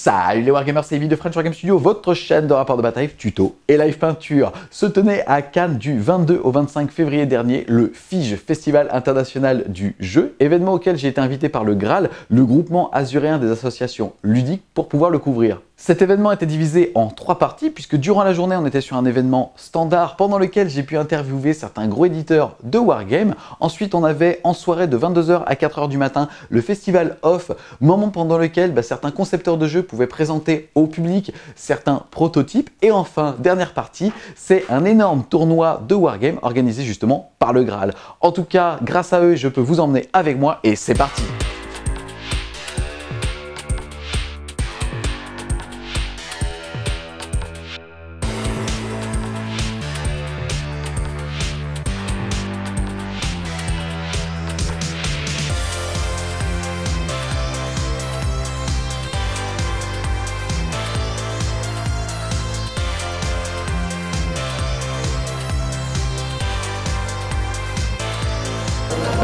Salut les Wargamers, c'est Evie de French Wargame Studio, votre chaîne de rapport de bataille, tuto et live peinture. Se tenait à Cannes du 22 au 25 février dernier le FIGE, Festival International du Jeu, événement auquel j'ai été invité par le Graal, le groupement azuréen des associations ludiques, pour pouvoir le couvrir. Cet événement était divisé en 3 parties, puisque durant la journée on était sur un événement standard pendant lequel j'ai pu interviewer certains gros éditeurs de Wargame. Ensuite on avait en soirée de 22 h à 4 h du matin le Festival Off, moment pendant lequel certains concepteurs de jeux pouvaient présenter au public certains prototypes. Et enfin, dernière partie, c'est un énorme tournoi de Wargame organisé justement par le Graal. En tout cas, grâce à eux, je peux vous emmener avec moi et c'est parti!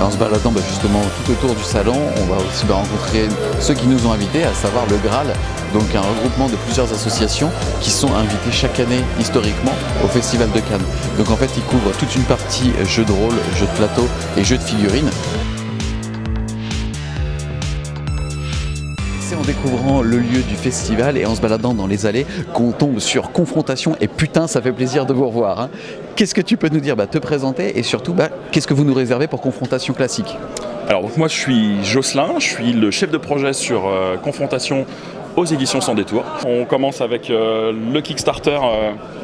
En se baladant justement tout autour du salon, on va aussi rencontrer ceux qui nous ont invités, à savoir le Graal, donc un regroupement de plusieurs associations qui sont invitées chaque année historiquement au Festival de Cannes. Donc en fait, ils couvrent toute une partie jeux de rôle, jeux de plateau et jeux de figurines. C'est en découvrant le lieu du festival et en se baladant dans les allées qu'on tombe sur Confrontation, et putain ça fait plaisir de vous revoir. Qu'est-ce que tu peux nous dire, te présenter, et surtout qu'est-ce que vous nous réservez pour Confrontation classique? Alors donc moi je suis Jocelyn, je suis le chef de projet sur Confrontation aux éditions Sans Détour. On commence avec le Kickstarter,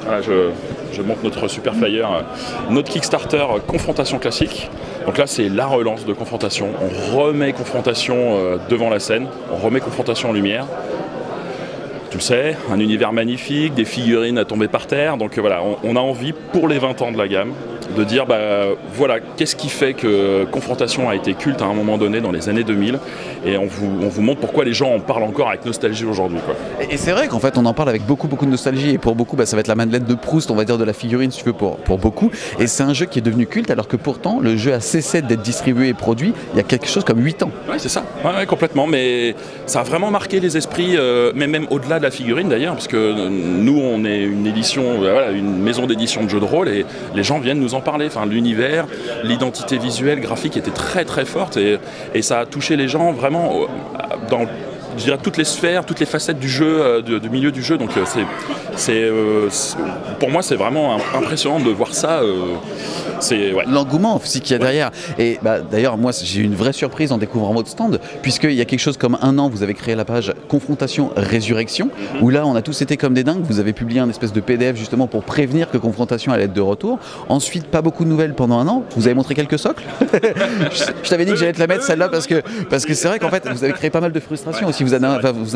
voilà, je montre notre super flyer, notre Kickstarter Confrontation classique. Donc là c'est la relance de Confrontation, on remet Confrontation devant la scène, on remet Confrontation en lumière. Tu le sais, un univers magnifique, des figurines à tomber par terre, donc voilà, on a envie pour les 20 ans de la gamme de dire voilà, qu'est-ce qui fait que Confrontation a été culte à un moment donné dans les années 2000, et on vous montre pourquoi les gens en parlent encore avec nostalgie aujourd'hui. Et c'est vrai qu'en fait on en parle avec beaucoup de nostalgie, et pour beaucoup ça va être la Madeleine de Proust, on va dire, de la figurine si tu veux, pour beaucoup, et c'est un jeu qui est devenu culte alors que pourtant le jeu a cessé d'être distribué et produit il y a quelque chose comme 8 ans. Ouais, c'est ça, ouais, complètement, mais ça a vraiment marqué les esprits, mais même au-delà de la figurine d'ailleurs, parce que nous on est une édition, voilà, une maison d'édition de jeux de rôle, et les gens viennent nous en parler. Enfin, l'univers, l'identité visuelle, graphique était très forte, et ça a touché les gens vraiment dans, je dirais, toutes les sphères, toutes les facettes du jeu, du milieu du jeu. Donc pour moi c'est vraiment impressionnant de voir ça. Ouais. L'engouement aussi qu'il y a derrière. Et d'ailleurs moi j'ai eu une vraie surprise en découvrant votre stand, puisqu'il y a quelque chose comme 1 an vous avez créé la page Confrontation Résurrection, où là on a tous été comme des dingues. Vous avez publié un espèce de PDF justement pour prévenir que Confrontation allait être de retour. Ensuite pas beaucoup de nouvelles pendant 1 an. Vous avez montré quelques socles. Je t'avais dit que j'allais te la mettre celle-là, parce que c'est vrai qu'en fait vous avez créé pas mal de frustration aussi. Vous avez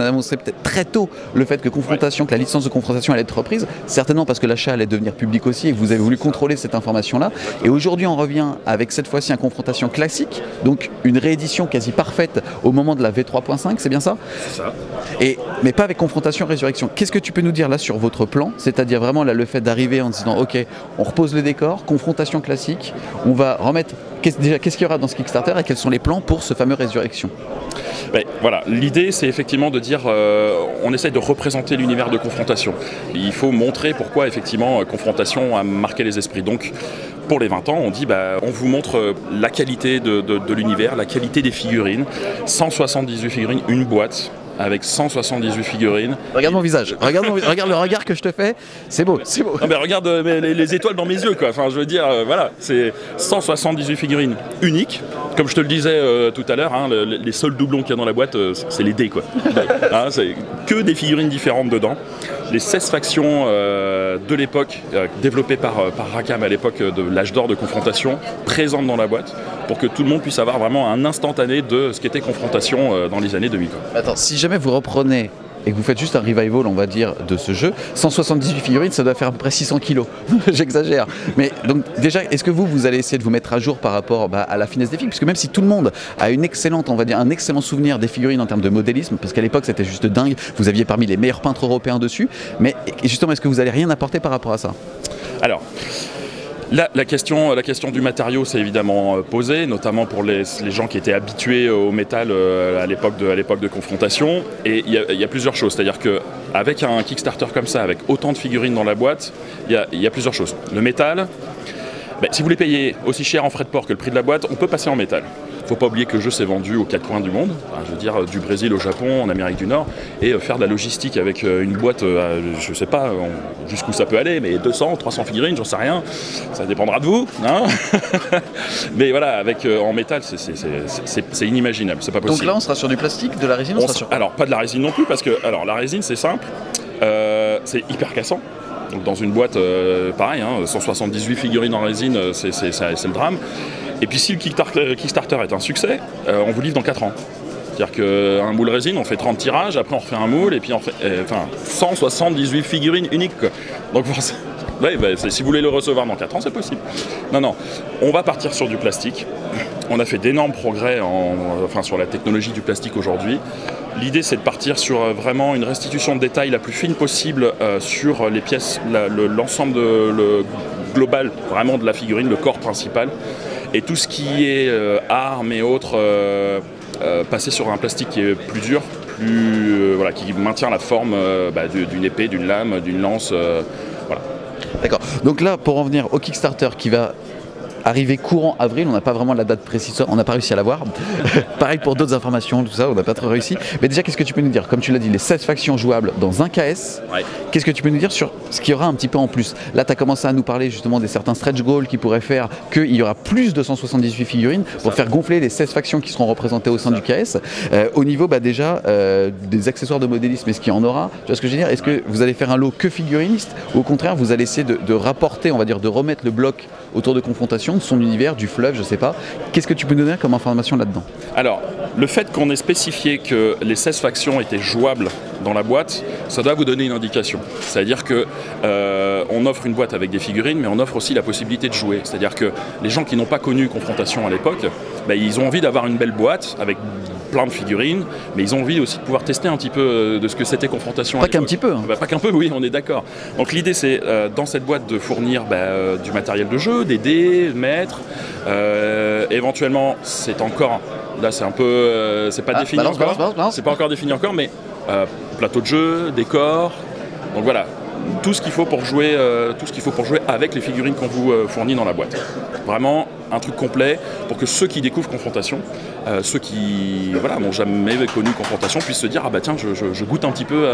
annoncé peut-être très tôt le fait que Confrontation, que la licence de Confrontation allait être reprise, certainement parce que l'achat allait devenir public aussi, et que vous avez voulu contrôler cette information là. Et aujourd'hui on revient avec cette fois-ci un Confrontation classique, donc une réédition quasi parfaite au moment de la V3.5, c'est bien ça? C'est ça. Mais pas avec Confrontation Résurrection. Qu'est-ce que tu peux nous dire là sur votre plan? C'est-à-dire vraiment là le fait d'arriver en disant ok, on repose le décor, Confrontation classique, on va remettre, qu'est-ce qu'il y aura dans ce Kickstarter et quels sont les plans pour ce fameux Résurrection? Voilà, l'idée c'est effectivement de dire on essaye de représenter l'univers de Confrontation. Il faut montrer pourquoi effectivement Confrontation a marqué les esprits. Donc pour les 20 ans, on dit on vous montre la qualité de l'univers, la qualité des figurines, 178 figurines, une boîte avec 178 figurines. Regarde mon visage, regarde le regard que je te fais, c'est beau, c'est beau. Non, mais regarde les étoiles dans mes yeux, quoi. Enfin, je veux dire, voilà, c'est 178 figurines uniques. Comme je te le disais tout à l'heure, les seuls doublons qu'il y a dans la boîte, c'est les dés, quoi. C'est que des figurines différentes dedans. Les 16 factions de l'époque, développées par Rackham à l'époque de l'âge d'or de Confrontation, présentes dans la boîte, pour que tout le monde puisse avoir vraiment un instantané de ce qu'était Confrontation dans les années 2000. Attends, si jamais vous reprenez et que vous faites juste un revival, on va dire, de ce jeu, 178 figurines, ça doit faire à peu près 600 kilos. J'exagère. Mais donc déjà, est-ce que vous allez essayer de vous mettre à jour par rapport à la finesse des figurines? Puisque même si tout le monde a une excellente, on va dire, un excellent souvenir des figurines en termes de modélisme, parce qu'à l'époque c'était juste dingue, vous aviez parmi les meilleurs peintres européens dessus, mais justement, est-ce que vous allez rien apporter par rapport à ça? Alors, La question du matériau s'est évidemment posée, notamment pour les gens qui étaient habitués au métal à l'époque de confrontation. Et il y a plusieurs choses, c'est-à-dire qu'avec un Kickstarter comme ça, avec autant de figurines dans la boîte, il y a plusieurs choses. Le métal, si vous voulez payer aussi cher en frais de port que le prix de la boîte, on peut passer en métal. Il ne faut pas oublier que le jeu s'est vendu aux 4 coins du monde, je veux dire du Brésil au Japon, en Amérique du Nord, et faire de la logistique avec une boîte, je ne sais pas jusqu'où ça peut aller, mais 200, 300 figurines, j'en sais rien, ça dépendra de vous, hein. Mais voilà, en métal, c'est inimaginable, c'est pas possible. Donc là, on sera sur du plastique, de la résine, Alors, pas de la résine non plus, parce que la résine, c'est simple, c'est hyper cassant. Donc dans une boîte, pareil, 178 figurines en résine, c'est le drame. Et puis si le Kickstarter est un succès, on vous livre dans 4 ans. C'est-à-dire qu'un moule résine, on fait 30 tirages, après on refait un moule, et puis on fait 178 figurines uniques, quoi. Donc si vous voulez le recevoir dans 4 ans, c'est possible. Non, on va partir sur du plastique. On a fait d'énormes progrès sur la technologie du plastique aujourd'hui. L'idée, c'est de partir sur vraiment une restitution de détails la plus fine possible sur les pièces, l'ensemble global vraiment de la figurine, le corps principal. Et tout ce qui est armes et autres, passer sur un plastique qui est plus dur, qui maintient la forme d'une épée, d'une lame, d'une lance. Voilà. D'accord. Donc là, pour en venir au Kickstarter qui va arriver courant avril, on n'a pas vraiment la date précise, on n'a pas réussi à l'avoir. Pareil pour d'autres informations, tout ça, on n'a pas trop réussi. Mais déjà, qu'est-ce que tu peux nous dire? Comme tu l'as dit, les 16 factions jouables dans un KS, ouais. Qu'est-ce que tu peux nous dire sur ce qu'il y aura un petit peu en plus? Là, tu as commencé à nous parler justement des certains stretch goals qui pourraient faire qu'il y aura plus de 178 figurines pour faire gonfler les 16 factions qui seront représentées au sein du KS. Au niveau déjà des accessoires de modélisme, est-ce qu'il y en aura? Tu vois ce que je veux dire? Est-ce que vous allez faire un lot que figuriniste ou au contraire, vous allez essayer de rapporter, on va dire, de remettre le bloc autour de confrontation, de son univers, du fleuve, je sais pas. Qu'est-ce que tu peux nous donner comme information là-dedans? Alors, le fait qu'on ait spécifié que les 16 factions étaient jouables dans la boîte, ça doit vous donner une indication. C'est-à-dire que on offre une boîte avec des figurines, mais on offre aussi la possibilité de jouer. C'est-à-dire que les gens qui n'ont pas connu confrontation à l'époque, ils ont envie d'avoir une belle boîte avec plein de figurines, mais ils ont envie aussi de pouvoir tester un petit peu de ce que c'était confrontation. Pas qu'un petit peu. Pas qu'un peu, oui, on est d'accord. Donc l'idée, c'est dans cette boîte de fournir du matériel de jeu, des dés, mètres. Éventuellement, c'est encore, là c'est un peu, c'est pas défini encore. C'est pas encore défini encore, mais plateau de jeu, décor. Donc voilà. Tout ce qu'il faut pour jouer, avec les figurines qu'on vous fournit dans la boîte. Vraiment un truc complet pour que ceux qui découvrent Confrontation, ceux qui n'ont jamais connu Confrontation, puissent se dire tiens, je goûte un petit peu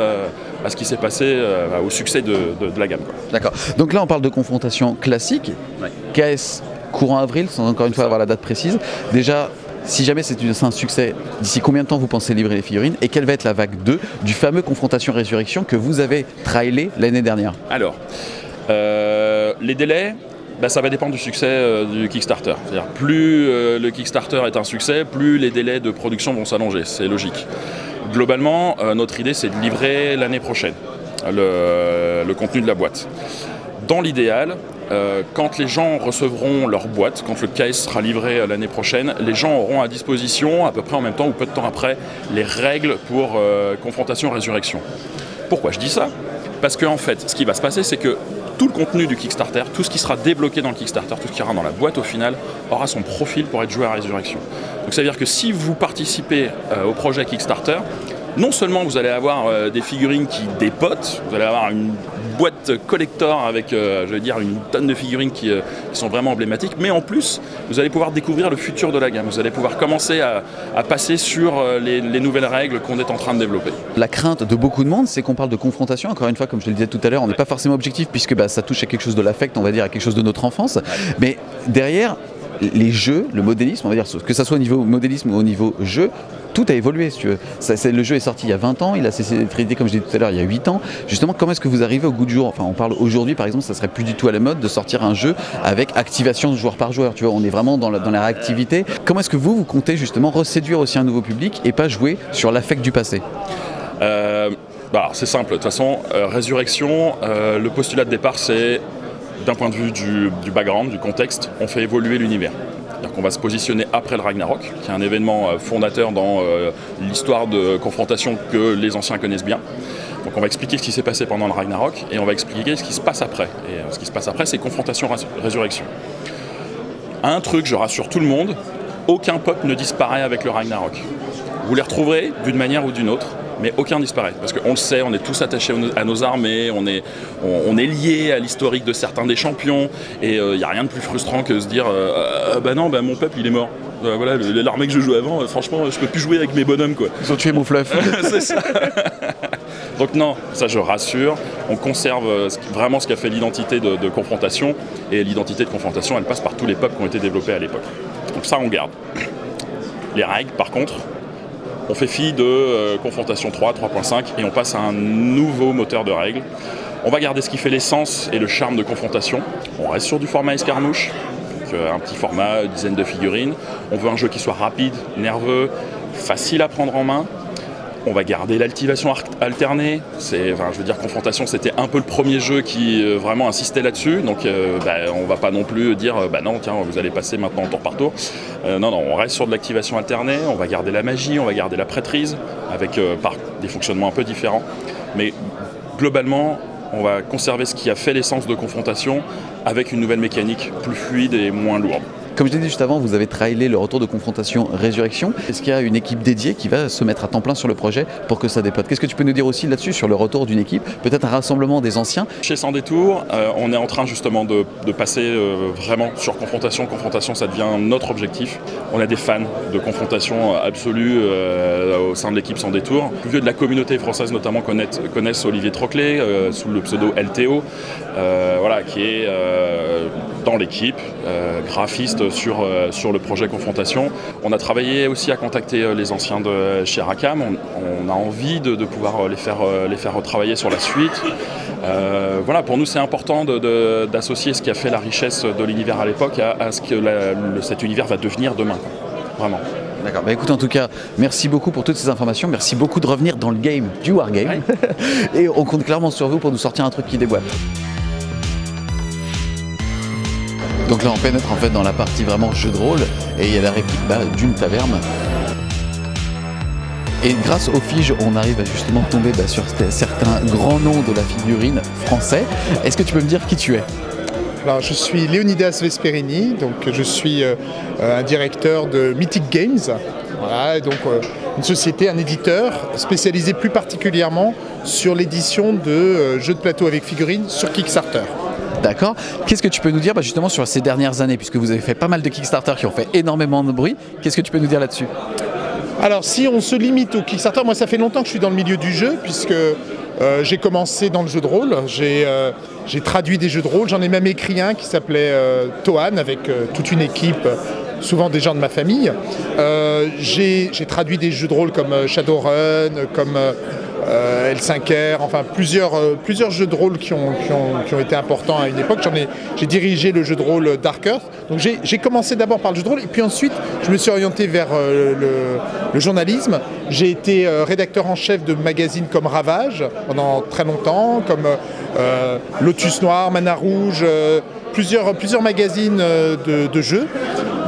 à ce qui s'est passé, au succès de la gamme. D'accord. Donc là on parle de Confrontation classique, ouais. KS courant avril, sans encore une fois avoir la date précise. Déjà, si jamais c'est un succès, d'ici combien de temps vous pensez livrer les figurines? Et quelle va être la vague 2 du fameux Confrontation Résurrection que vous avez trailé l'année dernière? Alors, les délais, ça va dépendre du succès du Kickstarter. C'est-à-dire, plus le Kickstarter est un succès, plus les délais de production vont s'allonger. C'est logique. Globalement, notre idée, c'est de livrer l'année prochaine le contenu de la boîte. Dans l'idéal, quand les gens recevront leur boîte, quand le KS sera livré l'année prochaine, les gens auront à disposition, à peu près en même temps ou peu de temps après, les règles pour Confrontation Résurrection. Pourquoi je dis ça? Parce qu'en fait, ce qui va se passer, c'est que tout le contenu du Kickstarter, tout ce qui sera débloqué dans le Kickstarter, tout ce qui ira dans la boîte au final, aura son profil pour être joué à Résurrection. Donc ça veut dire que si vous participez au projet Kickstarter, non seulement vous allez avoir des figurines qui dépotent, vous allez avoir une boîte collector avec, une tonne de figurines qui sont vraiment emblématiques, mais en plus, vous allez pouvoir découvrir le futur de la gamme. Vous allez pouvoir commencer à passer sur les nouvelles règles qu'on est en train de développer. La crainte de beaucoup de monde, c'est qu'on parle de confrontation. Encore une fois, comme je le disais tout à l'heure, on n'est pas forcément objectif puisque ça touche à quelque chose de l'affect, on va dire, à quelque chose de notre enfance. Mais derrière, les jeux, le modélisme, on va dire, que ça soit au niveau modélisme ou au niveau jeu, tout a évolué, si tu veux. Le jeu est sorti il y a 20 ans, il a cessé d'être édité, comme je disais tout à l'heure, il y a 8 ans. Justement, comment est-ce que vous arrivez au goût du jour? Enfin, on parle aujourd'hui, par exemple, ça serait plus du tout à la mode de sortir un jeu avec activation de joueur par joueur. Tu vois, on est vraiment dans la réactivité. Comment est-ce que vous comptez justement reséduire aussi un nouveau public et pas jouer sur l'affect du passé? C'est simple. De toute façon, Résurrection, le postulat de départ, c'est d'un point de vue du background, du contexte, on fait évoluer l'univers. C'est-à-dire qu'on va se positionner après le Ragnarok, qui est un événement fondateur dans l'histoire de confrontation que les anciens connaissent bien. Donc on va expliquer ce qui s'est passé pendant le Ragnarok et on va expliquer ce qui se passe après. Et ce qui se passe après, c'est confrontation, résurrection. Un truc, je rassure tout le monde, aucun peuple ne disparaît avec le Ragnarok. Vous les retrouverez d'une manière ou d'une autre, mais aucun disparaît. Parce qu'on le sait, on est tous attachés à nos armées, on est liés à l'historique de certains des champions, et il n'y a rien de plus frustrant que se dire bah non, bah mon peuple il est mort. Voilà, l'armée que je jouais avant, franchement, je peux plus jouer avec mes bonhommes, quoi. Ils ont tué mon fluff. C'est ça. Donc non, ça je rassure, on conserve vraiment ce qui a fait l'identité de confrontation, et l'identité de confrontation, elle passe par tous les peuples qui ont été développés à l'époque. Donc ça, on garde. Les règles, par contre, on fait fi de confrontation 3, 3.5 et on passe à un nouveau moteur de règles. On va garder ce qui fait l'essence et le charme de confrontation. On reste sur du format escarmouche, donc un petit format, une dizaine de figurines. On veut un jeu qui soit rapide, nerveux, facile à prendre en main. On va garder l'activation alternée. Je veux dire, confrontation, c'était un peu le premier jeu qui vraiment insistait là-dessus. Donc, on va pas non plus dire, non, tiens, vous allez passer maintenant tour par tour. Non, on reste sur de l'activation alternée. On va garder la magie, on va garder la prêtrise, avec par des fonctionnements un peu différents. Mais globalement, on va conserver ce qui a fait l'essence de confrontation avec une nouvelle mécanique plus fluide et moins lourde. Comme je l'ai dit juste avant, vous avez trailé le retour de confrontation Résurrection. Est-ce qu'il y a une équipe dédiée qui va se mettre à temps plein sur le projet pour que ça dépote? Qu'est-ce que tu peux nous dire aussi là-dessus sur le retour d'une équipe? Peut-être un rassemblement des anciens? Chez Sans Détour, on est en train justement de passer vraiment sur confrontation. Confrontation, ça devient notre objectif. On a des fans de confrontation absolue au sein de l'équipe Sans Détour. Les plus vieux de la communauté française notamment connaissent Olivier Troclet, sous le pseudo LTO, qui est dans l'équipe, graphiste sur le projet Confrontation. On a travaillé aussi à contacter les anciens de chez Rackham. On a envie de pouvoir les faire retravailler sur la suite. Pour nous, c'est important d'associer ce qui a fait la richesse de l'univers à l'époque à ce que cet univers va devenir demain. Vraiment. D'accord, écoute, en tout cas, merci beaucoup pour toutes ces informations. Merci beaucoup de revenir dans le game du Wargame. Ouais. Et on compte clairement sur vous pour nous sortir un truc qui déboîte. Donc là on pénètre en fait dans la partie vraiment jeu de rôle et il y a la réplique d'une taverne. Et grâce aux figes, on arrive à justement tomber sur certains grands noms de la figurine français. Est-ce que tu peux me dire qui tu es? Alors, je suis Leonidas Vesperini, donc je suis un directeur de Mythic Games. Voilà, donc une société, un éditeur spécialisé plus particulièrement sur l'édition de jeux de plateau avec figurines sur Kickstarter. D'accord. Qu'est-ce que tu peux nous dire justement sur ces dernières années, puisque vous avez fait pas mal de Kickstarter qui ont fait énormément de bruit. Qu'est-ce que tu peux nous dire là-dessus? Alors si on se limite au Kickstarter, moi ça fait longtemps que je suis dans le milieu du jeu, puisque j'ai commencé dans le jeu de rôle, j'ai traduit des jeux de rôle, j'en ai même écrit un qui s'appelait Toan avec toute une équipe, souvent des gens de ma famille. J'ai traduit des jeux de rôle comme Shadowrun, comme L5R, enfin plusieurs jeux de rôle qui ont été importants à une époque. J'ai dirigé le jeu de rôle Dark Earth. Donc j'ai commencé d'abord par le jeu de rôle et puis ensuite je me suis orienté vers le journalisme. J'ai été rédacteur en chef de magazines comme Ravage pendant très longtemps, comme Lotus Noir, Mana Rouge, plusieurs magazines de jeux.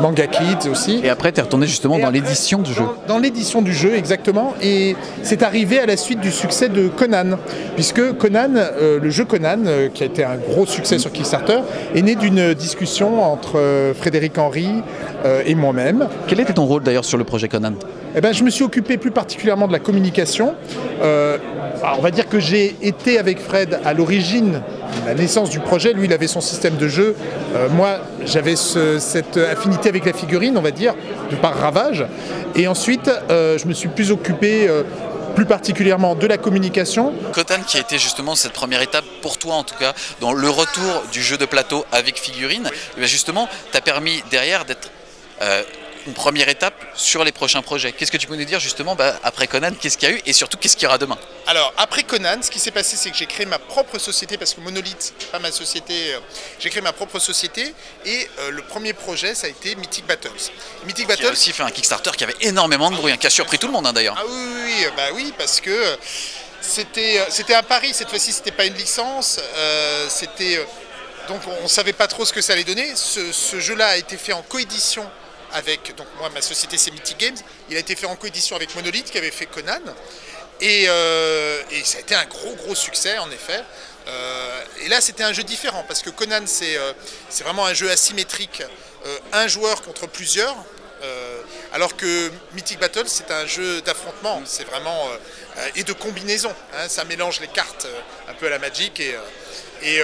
Manga Kids aussi. Et après, tu es retourné justement dans l'édition du jeu. Dans l'édition du jeu, exactement. Et c'est arrivé à la suite du succès de Conan. Puisque Conan, le jeu Conan, qui a été un gros succès sur Kickstarter, est né d'une discussion entre Frédéric Henry et moi-même. Quel était ton rôle d'ailleurs sur le projet Conan? Eh ben, je me suis occupé plus particulièrement de la communication. On va dire que j'ai été avec Fred à l'origine la naissance du projet. Lui, il avait son système de jeu. Moi, j'avais cette affinité avec la figurine, on va dire, de par Ravage. Et ensuite, je me suis plus occupé, plus particulièrement, de la communication. Conan, qui a été justement cette première étape, pour toi en tout cas, dans le retour du jeu de plateau avec figurine, et bien justement, t'as permis derrière d'être une première étape sur les prochains projets. Qu'est-ce que tu peux nous dire justement après Conan, qu'est-ce qu'il y a eu et surtout qu'est-ce qu'il y aura demain? Alors après Conan, ce qui s'est passé, c'est que j'ai créé ma propre société, parce que Monolith, pas ma société, j'ai créé ma propre société et le premier projet, ça a été Mythic Battles. Mythic Battles qui a aussi fait un Kickstarter qui avait énormément de bruit, qui a surpris tout le monde d'ailleurs. Ah oui, parce que c'était un pari, cette fois-ci c'était pas une licence, donc on ne savait pas trop ce que ça allait donner. Ce jeu-là a été fait en coédition avec, donc moi ma société c'est Mythic Games, il a été fait en coédition avec Monolith qui avait fait Conan, Et ça a été un gros succès en effet. Et là c'était un jeu différent parce que Conan c'est vraiment un jeu asymétrique, un joueur contre plusieurs, alors que Mythic Battles c'est un jeu d'affrontement, c'est vraiment et de combinaison, hein, ça mélange les cartes un peu à la Magic et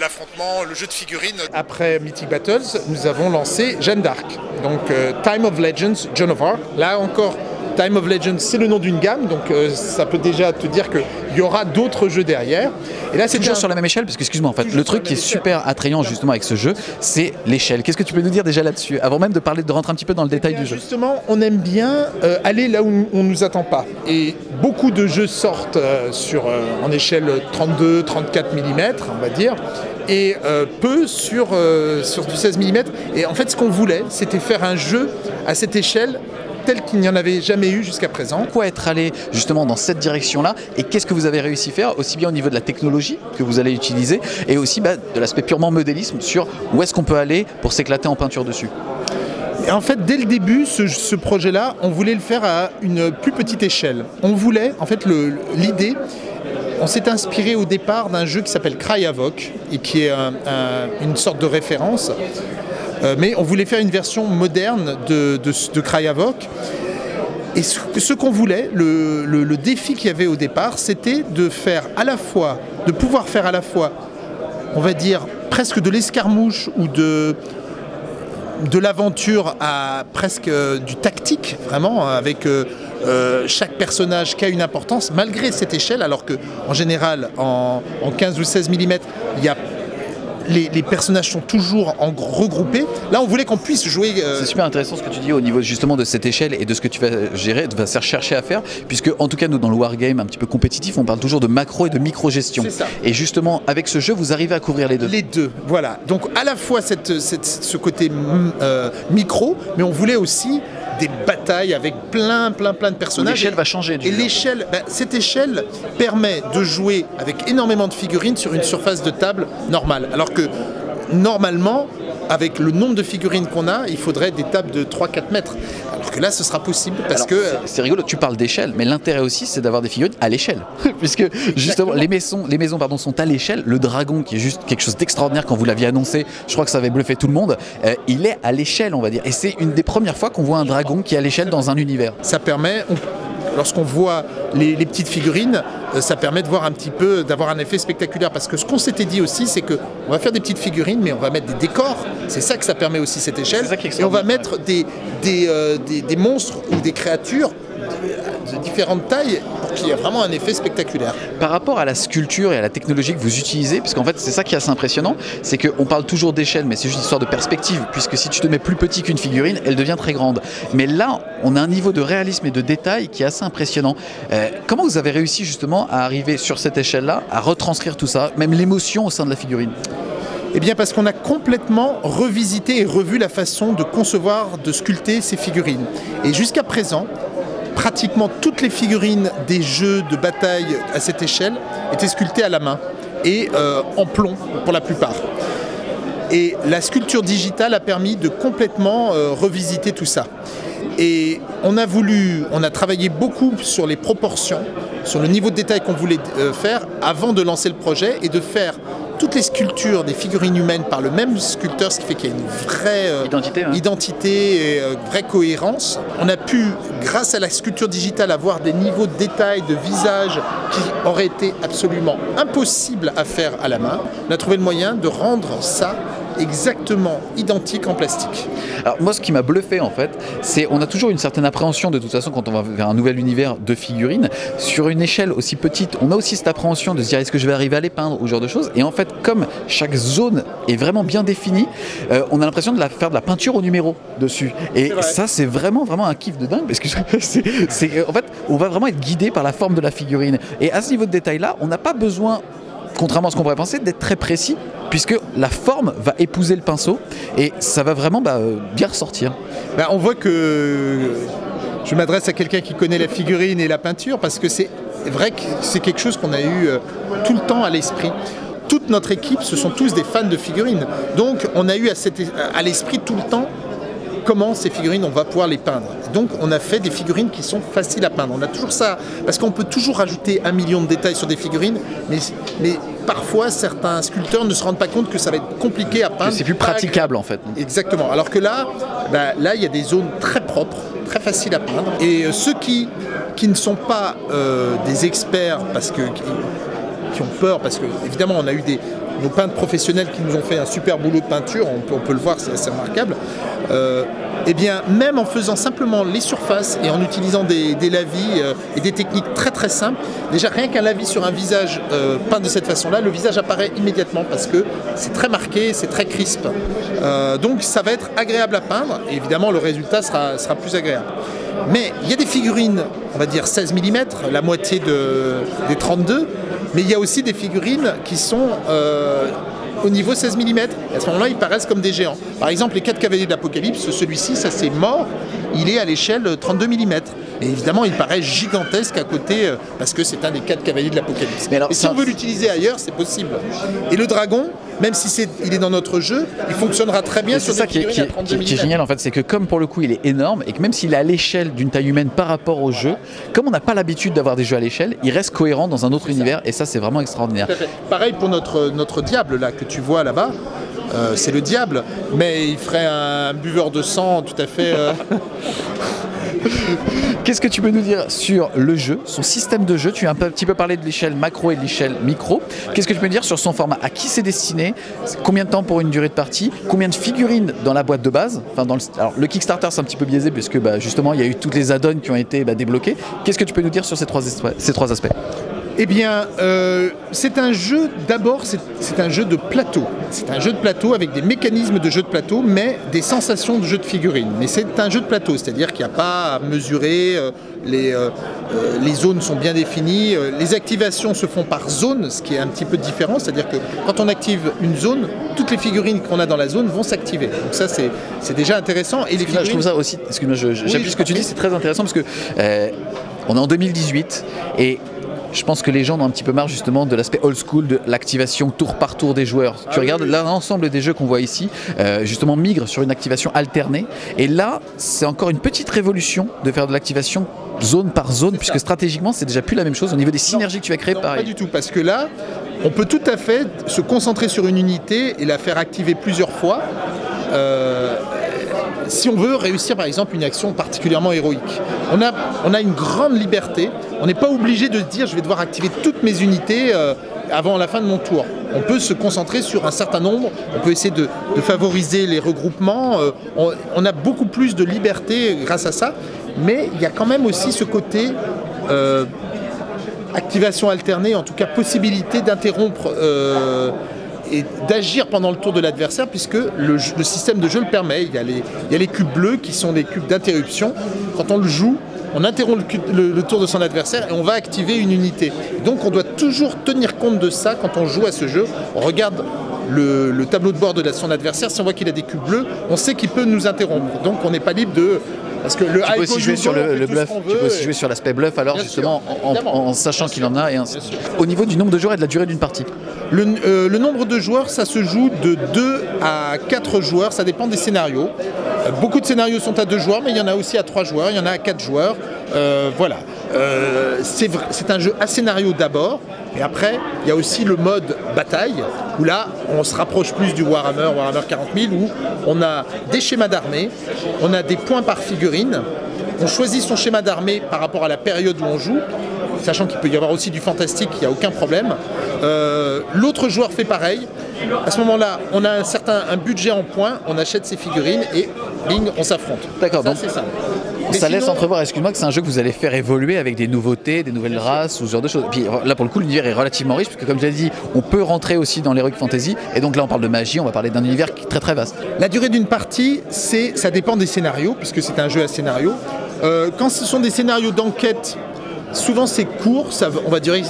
l'affrontement, le jeu de figurines. Après Mythic Battles, nous avons lancé Jeanne d'Arc, donc Time of Legends, Joan of Arc. Là encore, Time of Legends, c'est le nom d'une gamme, donc ça peut déjà te dire qu'il y aura d'autres jeux derrière. Et là, c'est toujours sur la même échelle, parce que excuse-moi, en fait, le truc qui est super attrayant justement avec ce jeu, c'est l'échelle. Qu'est-ce que tu peux nous dire déjà là-dessus, avant même de rentrer un petit peu dans le détail du jeu? Justement, on aime bien aller là où on ne nous attend pas. Et beaucoup de jeux sortent en échelle 32, 34 mm, on va dire, et peu sur du 16 mm. Et en fait, ce qu'on voulait, c'était faire un jeu à cette échelle tel qu'il n'y en avait jamais eu jusqu'à présent. Pourquoi être allé justement dans cette direction-là et qu'est-ce que vous avez réussi à faire, aussi bien au niveau de la technologie que vous allez utiliser et aussi de l'aspect purement modélisme sur où est-ce qu'on peut aller pour s'éclater en peinture dessus? Et en fait, dès le début, ce projet-là, on voulait le faire à une plus petite échelle. On voulait, en fait, l'idée, on s'est inspiré au départ d'un jeu qui s'appelle Cry Havoc et qui est une sorte de référence. Mais on voulait faire une version moderne de Cry Havoc. Et ce qu'on voulait, le défi qu'il y avait au départ, c'était de pouvoir faire à la fois, on va dire, presque de l'escarmouche ou de l'aventure à presque du tactique, vraiment, avec chaque personnage qui a une importance, malgré cette échelle, alors qu'en général, en 15 ou 16 mm, il y a les personnages sont toujours regroupés. Là, on voulait qu'on puisse jouer... C'est super intéressant ce que tu dis au niveau justement de cette échelle et de ce que tu vas chercher à faire, puisque en tout cas, nous, dans le wargame un petit peu compétitif, on parle toujours de macro et de micro-gestion. C'est ça. Et justement, avec ce jeu, vous arrivez à couvrir les deux. Les deux, voilà. Donc, à la fois ce côté micro, mais on voulait aussi des batailles avec plein de personnages. L'échelle va changer. Et l'échelle, cette échelle permet de jouer avec énormément de figurines sur une surface de table normale. Alors que normalement, avec le nombre de figurines qu'on a, il faudrait des tables de 3-4 mètres. Alors que là, ce sera possible parce que... C'est rigolo, tu parles d'échelle, mais l'intérêt aussi, c'est d'avoir des figurines à l'échelle. Puisque justement, les maisons sont à l'échelle. Le dragon, qui est juste quelque chose d'extraordinaire quand vous l'aviez annoncé, je crois que ça avait bluffé tout le monde, il est à l'échelle, on va dire. Et c'est une des premières fois qu'on voit un dragon qui est à l'échelle dans un univers. Ça permet... Lorsqu'on voit les petites figurines, ça permet de voir un petit peu, d'avoir un effet spectaculaire. Parce que ce qu'on s'était dit aussi, c'est qu'on va faire des petites figurines, mais on va mettre des décors. C'est ça que ça permet aussi, cette échelle. Et on va mettre des monstres ou des créatures de différentes tailles pour qu'il y ait vraiment un effet spectaculaire. Par rapport à la sculpture et à la technologie que vous utilisez, parce qu'en fait c'est ça qui est assez impressionnant, c'est qu'on parle toujours d'échelle, mais c'est juste une histoire de perspective, puisque si tu te mets plus petit qu'une figurine, elle devient très grande. Mais là, on a un niveau de réalisme et de détail qui est assez impressionnant. Comment vous avez réussi justement à arriver sur cette échelle-là, à retranscrire tout ça, même l'émotion au sein de la figurine? Eh bien parce qu'on a complètement revisité et revu la façon de concevoir, de sculpter ces figurines. Et jusqu'à présent, pratiquement toutes les figurines des jeux de bataille à cette échelle étaient sculptées à la main et en plomb pour la plupart. Et la sculpture digitale a permis de complètement revisiter tout ça. Et on a travaillé beaucoup sur les proportions, sur le niveau de détail qu'on voulait faire avant de lancer le projet et de faire toutes les sculptures des figurines humaines par le même sculpteur, ce qui fait qu'il y a une vraie identité et vraie cohérence. On a pu, grâce à la sculpture digitale, avoir des niveaux de détail, de visage qui auraient été absolument impossibles à faire à la main. On a trouvé le moyen de rendre ça exactement identique en plastique. Alors moi, ce qui m'a bluffé en fait, c'est on a toujours une certaine appréhension de toute façon quand on va vers un nouvel univers de figurines. Sur une échelle aussi petite, on a aussi cette appréhension de se dire est-ce que je vais arriver à les peindre ou ce genre de choses. Et en fait, comme chaque zone est vraiment bien définie, on a l'impression de faire de la peinture au numéro dessus. Et ça, c'est vraiment un kiff de dingue parce que en fait, on va vraiment être guidé par la forme de la figurine. Et à ce niveau de détail-là, on n'a pas besoin, contrairement à ce qu'on pourrait penser, d'être très précis, puisque la forme va épouser le pinceau et ça va vraiment bien ressortir. On voit que je m'adresse à quelqu'un qui connaît la figurine et la peinture, parce que c'est vrai que c'est quelque chose qu'on a eu tout le temps à l'esprit. Toute notre équipe, ce sont tous des fans de figurines. Donc on a eu à l'esprit tout le temps comment ces figurines, on va pouvoir les peindre. Donc on a fait des figurines qui sont faciles à peindre. On a toujours ça, parce qu'on peut toujours rajouter 1 million de détails sur des figurines, mais parfois certains sculpteurs ne se rendent pas compte que ça va être compliqué à peindre. C'est plus praticable en fait. Exactement. Alors que là, là il y a des zones très propres, très faciles à peindre. Et ceux qui ne sont pas des experts, qui ont peur, parce que évidemment on a eu nos peintres professionnels qui nous ont fait un super boulot de peinture, on peut le voir, c'est assez remarquable. Eh bien, même en faisant simplement les surfaces et en utilisant des lavis et des techniques très très simples, déjà rien qu'un lavis sur un visage peint de cette façon-là, le visage apparaît immédiatement parce que c'est très marqué, c'est très crisp. Donc ça va être agréable à peindre et évidemment le résultat sera plus agréable. Mais il y a des figurines, on va dire 16 mm, la moitié des 32, mais il y a aussi des figurines qui sont au niveau 16 mm. Et à ce moment-là, ils paraissent comme des géants. Par exemple, les 4 cavaliers de l'Apocalypse, celui-ci, ça c'est mort, il est à l'échelle 32 mm. Et évidemment, il paraît gigantesque à côté, parce que c'est un des 4 cavaliers de l'Apocalypse. Et si on veut l'utiliser ailleurs, c'est possible. Et le dragon, même si il est dans notre jeu, il fonctionnera très bien sur des figurines à 32 mm. Ce qui est génial, en fait, c'est que comme pour le coup, il est énorme, et que même s'il est à l'échelle d'une taille humaine par rapport au jeu, comme on n'a pas l'habitude d'avoir des jeux à l'échelle, il reste cohérent dans un autre univers, et ça, c'est vraiment extraordinaire. Pareil pour notre diable, là, que tu vois là-bas. C'est le diable, mais il ferait un buveur de sang tout à fait... Qu'est-ce que tu peux nous dire sur le jeu, son système de jeu? Tu as un petit peu parlé de l'échelle macro et de l'échelle micro. Qu'est-ce que tu peux me dire sur son format? À qui c'est destiné? Combien de temps pour une durée de partie? Combien de figurines dans la boîte de base? Alors, le Kickstarter, c'est un petit peu biaisé puisque justement, il y a eu toutes les add-ons qui ont été débloqués. Qu'est-ce que tu peux nous dire sur ces trois aspects? Eh bien, c'est un jeu, d'abord, c'est un jeu de plateau. C'est un jeu de plateau avec des mécanismes de jeu de plateau, mais des sensations de jeu de figurines. Mais c'est un jeu de plateau, c'est-à-dire qu'il n'y a pas à mesurer, les zones sont bien définies, les activations se font par zone, ce qui est un petit peu différent, c'est-à-dire que quand on active une zone, toutes les figurines qu'on a dans la zone vont s'activer. Donc ça, c'est déjà intéressant. Et les figurines... Je trouve ça aussi, excuse-moi, j'appuie ce que tu dis, c'est très intéressant parce que on est en 2018 et je pense que les gens ont un petit peu marre justement de l'aspect old school, de l'activation tour par tour des joueurs. Tu regardes l'ensemble des jeux qu'on voit ici, justement migrent sur une activation alternée. Et là, c'est encore une petite révolution de faire de l'activation zone par zone, puisque stratégiquement, c'est déjà plus la même chose. Au niveau des synergies que tu vas créer, pareil. Pas du tout, parce que là, on peut tout à fait se concentrer sur une unité et la faire activer plusieurs fois. Si on veut réussir par exemple une action particulièrement héroïque. On a une grande liberté, on n'est pas obligé de se dire je vais devoir activer toutes mes unités avant la fin de mon tour. On peut se concentrer sur un certain nombre, on peut essayer de favoriser les regroupements, on a beaucoup plus de liberté grâce à ça, mais il y a quand même aussi ce côté activation alternée, en tout cas possibilité d'interrompre et d'agir pendant le tour de l'adversaire, puisque le système de jeu le permet. Il y a les cubes bleus qui sont des cubes d'interruption. Quand on le joue, on interrompt le tour de son adversaire et on va activer une unité. Donc on doit toujours tenir compte de ça quand on joue à ce jeu. On regarde le tableau de bord de son adversaire, si on voit qu'il a des cubes bleus, on sait qu'il peut nous interrompre. Donc on n'est pas libre de... Parce que le tu peux aussi jouer sur le bluff, tu peux aussi jouer sur l'aspect bluff alors bien justement en sachant qu'il en a. Et au niveau du nombre de joueurs et de la durée d'une partie. Le nombre de joueurs, ça se joue de 2 à 4 joueurs, ça dépend des scénarios. Beaucoup de scénarios sont à 2 joueurs, mais il y en a aussi à 3 joueurs, il y en a à 4 joueurs. Voilà. C'est un jeu à scénario d'abord, et après, il y a aussi le mode bataille, où là, on se rapproche plus du Warhammer 40 000, où on a des schémas d'armée, on a des points par figurine, on choisit son schéma d'armée par rapport à la période où on joue, sachant qu'il peut y avoir aussi du fantastique, il n'y a aucun problème. L'autre joueur fait pareil. À ce moment-là, on a un budget en points, on achète ses figurines et bing, on s'affronte. D'accord, donc c'est ça. Ça laisse entrevoir, excuse-moi, que c'est un jeu que vous allez faire évoluer avec des nouveautés, des nouvelles races ou ce genre de choses. Et puis là, pour le coup, l'univers est relativement riche, puisque comme je l'ai dit, on peut rentrer aussi dans l'heroic fantasy. Et donc là, on parle de magie, on va parler d'un univers qui est très très vaste. La durée d'une partie, ça dépend des scénarios, puisque c'est un jeu à scénario. Quand ce sont des scénarios d'enquête, souvent c'est court, ça va durer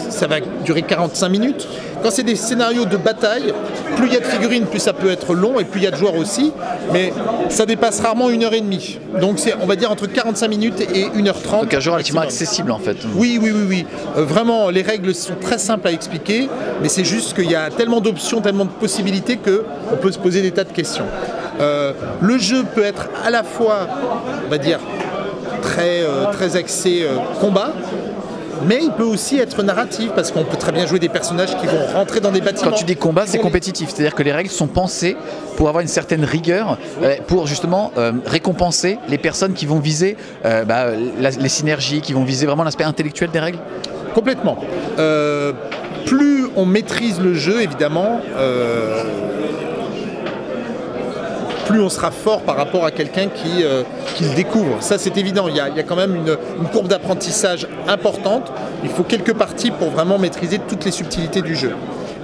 45 minutes. Quand c'est des scénarios de bataille, plus il y a de figurines, plus ça peut être long et plus il y a de joueurs aussi. Mais ça dépasse rarement 1h30. Donc c'est, on va dire, entre 45 minutes et 1h30. Donc un jeu relativement accessible en fait. Oui. Vraiment, les règles sont très simples à expliquer, mais c'est juste qu'il y a tellement d'options, tellement de possibilités qu'on peut se poser des tas de questions. Le jeu peut être à la fois, on va dire, très axé combat, mais il peut aussi être narratif, parce qu'on peut très bien jouer des personnages qui vont rentrer dans des bâtiments. Quand tu dis combat, c'est compétitif, c'est-à-dire que les règles sont pensées pour avoir une certaine rigueur, pour justement récompenser les personnes qui vont viser les synergies, qui vont viser vraiment l'aspect intellectuel des règles. Complètement. Plus on maîtrise le jeu, évidemment, plus on sera fort par rapport à quelqu'un qui le découvre. Ça, c'est évident. Il y a quand même une courbe d'apprentissage importante. Il faut quelques parties pour vraiment maîtriser toutes les subtilités du jeu.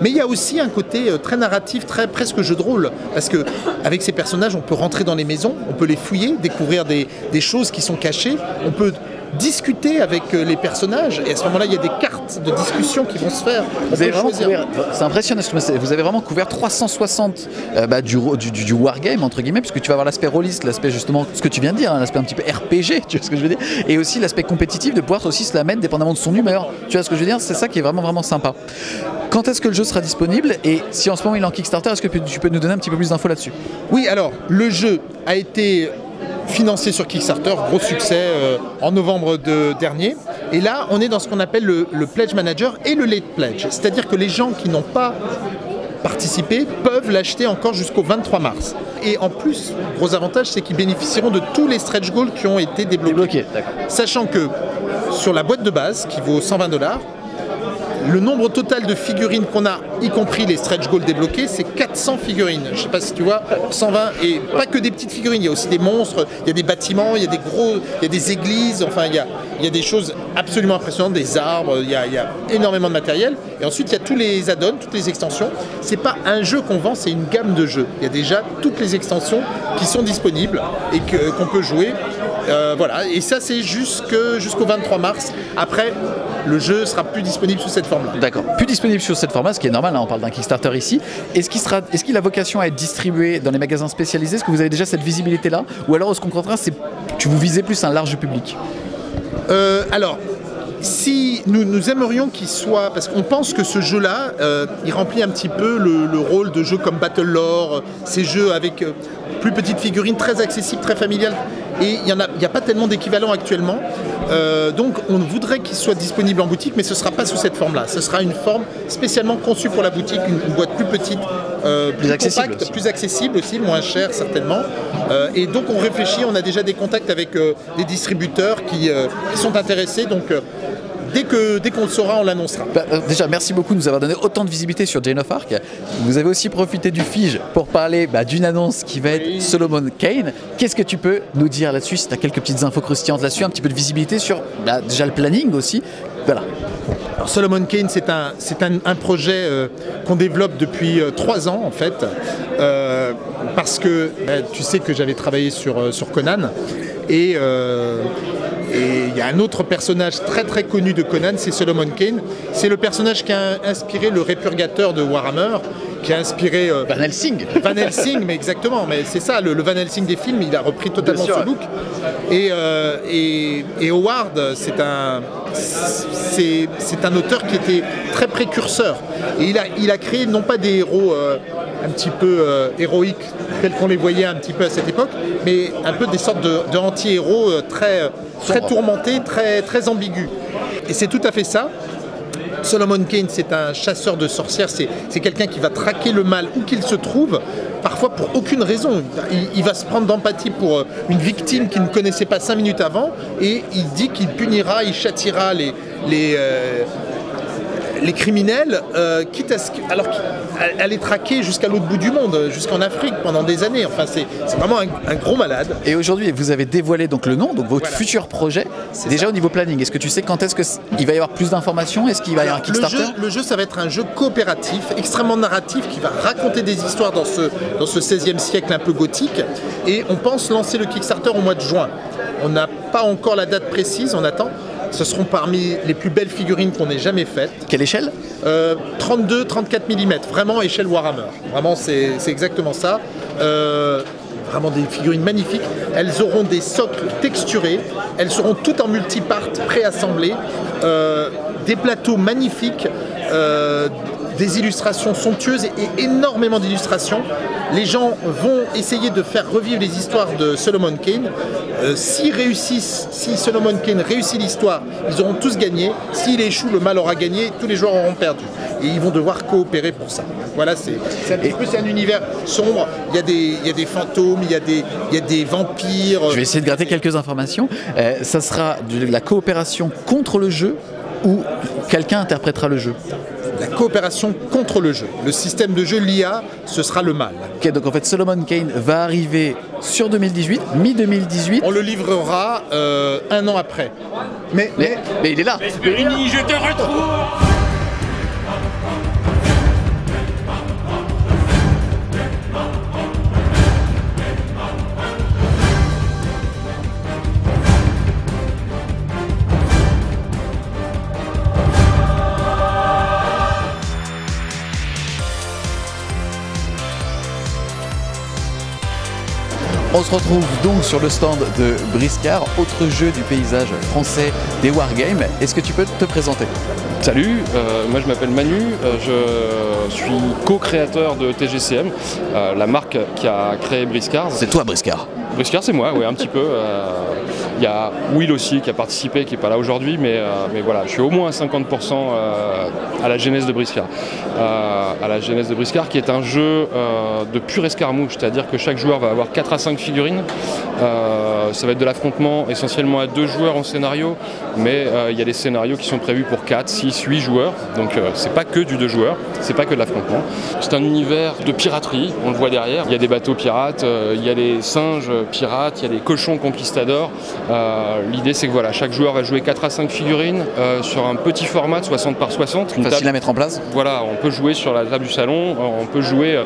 Mais il y a aussi un côté très narratif, presque jeu de rôle. Parce qu'avec ces personnages, on peut rentrer dans les maisons, on peut les fouiller, découvrir des choses qui sont cachées. On peut discuter avec les personnages, et à ce moment-là il y a des cartes de discussion qui vont se faire. C'est impressionnant, vous avez vraiment couvert 360 du wargame entre guillemets, puisque tu vas avoir l'aspect rôliste, l'aspect justement, ce que tu viens de dire, hein, l'aspect un petit peu RPG, tu vois ce que je veux dire, et aussi l'aspect compétitif de pouvoir aussi se la mettre dépendamment de son humeur, tu vois ce que je veux dire, c'est ça qui est vraiment sympa. Quand est-ce que le jeu sera disponible, et si en ce moment il est en Kickstarter, est-ce que tu peux nous donner un petit peu plus d'infos là-dessus? Oui, alors le jeu a été financé sur Kickstarter, gros succès en novembre dernier. Et là, on est dans ce qu'on appelle le Pledge Manager et le Late Pledge. C'est-à-dire que les gens qui n'ont pas participé peuvent l'acheter encore jusqu'au 23 mars. Et en plus, gros avantage, c'est qu'ils bénéficieront de tous les stretch goals qui ont été débloqués. Sachant que sur la boîte de base, qui vaut 120 $, le nombre total de figurines qu'on a, y compris les stretch goals débloqués, c'est 400 figurines. Je ne sais pas si tu vois, 120, et pas que des petites figurines, il y a aussi des monstres, il y a des bâtiments, il y a il y a des églises, enfin il y a des choses absolument impressionnantes, des arbres, il y a énormément de matériel. Et ensuite il y a tous les add-ons, toutes les extensions. C'est pas un jeu qu'on vend, c'est une gamme de jeux. Il y a déjà toutes les extensions qui sont disponibles et qu'on peut jouer. Voilà, et ça c'est jusqu'au 23 mars. Après, le jeu sera plus disponible sous cette forme-là. D'accord, plus disponible sous cette forme-là, ce qui est normal, hein, on parle d'un Kickstarter ici. Est-ce qu'il a vocation à être distribué dans les magasins spécialisés? Est-ce que vous avez déjà cette visibilité-là? Ou alors est-ce qu'au contraire, tu vous visez plus un large public? Alors, si nous aimerions qu'il soit, parce qu'on pense que ce jeu-là, il remplit un petit peu le rôle de jeux comme Battle Lore, ces jeux avec plus petites figurines, très accessibles, très familiales, et il n'y a pas tellement d'équivalent actuellement. Donc on voudrait qu'il soit disponible en boutique, mais ce ne sera pas sous cette forme-là. Ce sera une forme spécialement conçue pour la boutique, une boîte plus petite, plus compacte, plus accessible aussi, moins chère certainement. Et donc on réfléchit, on a déjà des contacts avec des distributeurs qui sont intéressés. Donc dès qu'on le saura, on l'annoncera. Déjà, merci beaucoup de nous avoir donné autant de visibilité sur Jane of Arc. Vous avez aussi profité du Fige pour parler d'une annonce qui va être Solomon Kane. Qu'est-ce que tu peux nous dire là-dessus, si tu as quelques petites infos croustillantes là-dessus, un petit peu de visibilité sur déjà le planning aussi. Voilà. Alors, Solomon Kane, c'est un projet qu'on développe depuis 3 ans en fait, parce que tu sais que j'avais travaillé sur Conan, et il y a un autre personnage très connu de Conan, c'est Solomon Kane. C'est le personnage qui a inspiré le Répurgateur de Warhammer, qui a inspiré Van Helsing. Van Helsing, mais exactement, mais c'est ça, le Van Helsing des films, il a repris totalement ce look. Et Howard, c'est un auteur qui était très précurseur. Et il a créé non pas des héros un petit peu héroïques tels qu'on les voyait un petit peu à cette époque, mais un peu des sortes de anti-héros très tourmentés, très ambigus. Et c'est tout à fait ça. Solomon Kane, c'est un chasseur de sorcières, c'est quelqu'un qui va traquer le mal où qu'il se trouve, parfois pour aucune raison. Il va se prendre d'empathie pour une victime qu'il ne connaissait pas 5 minutes avant, et il dit qu'il punira, il châtiera les criminels, quitte à les traquer jusqu'à l'autre bout du monde, jusqu'en Afrique pendant des années. Enfin, c'est vraiment un gros malade. Et aujourd'hui, vous avez dévoilé donc le nom, donc votre futur projet. C'est déjà ça. Au niveau planning, est-ce que tu sais quand est-ce qu'il va y avoir plus d'informations? Est-ce qu'il va y avoir un Kickstarter? Le jeu, ça va être un jeu coopératif, extrêmement narratif, qui va raconter des histoires dans ce 16e siècle un peu gothique. Et on pense lancer le Kickstarter au mois de juin. On n'a pas encore la date précise, on attend. Ce seront parmi les plus belles figurines qu'on ait jamais faites. Quelle échelle? 32-34 mm, vraiment échelle Warhammer. Vraiment, c'est exactement ça. Vraiment des figurines magnifiques. Elles auront des socles texturés. Elles seront toutes en multipart préassemblées. Des plateaux magnifiques. Des illustrations somptueuses et énormément d'illustrations. les gens vont essayer de faire revivre les histoires de Solomon Kane. Si Solomon Kane réussit l'histoire, ils auront tous gagné. S'il échoue, le mal aura gagné, tous les joueurs auront perdu. Et ils vont devoir coopérer pour ça. Voilà, c'est un univers sombre. Il y a des fantômes, il y a des vampires. Je vais essayer de gratter quelques informations. Ça sera de la coopération contre le jeu ou quelqu'un interprétera le jeu? La coopération contre le jeu. Le système de jeu, l'IA, ce sera le mal. Ok, donc en fait Solomon Kane va arriver sur 2018, mi-2018. On le livrera 1 an après. Mais il est là. Vesperini, je te retrouve. On se retrouve donc sur le stand de Briscard, autre jeu du paysage français des Wargames. Est-ce que tu peux te présenter? Salut, moi je m'appelle Manu, je suis co-créateur de TGCM, la marque qui a créé Briscard. C'est toi Briscard? Briscard c'est moi, oui, un petit peu. Il y a Will aussi qui a participé, qui n'est pas là aujourd'hui, mais voilà, je suis au moins à 50% à la genèse de Briscard. À la genèse de Briscard qui est un jeu de pur escarmouche, c'est-à-dire que chaque joueur va avoir 4 à 5 figurines. Ça va être de l'affrontement essentiellement à 2 joueurs en scénario, mais il y a des scénarios qui sont prévus pour 4, 6, 8 joueurs, donc c'est pas que du 2 joueurs, c'est pas que de l'affrontement. C'est un univers de piraterie, on le voit derrière, il y a des bateaux pirates, il y a des singes pirates, il y a des cochons conquistadors. L'idée c'est que voilà, chaque joueur va jouer 4 à 5 figurines sur un petit format de 60 par 60. Facile à mettre en place? Voilà, on peut jouer sur la table du salon, on peut jouer,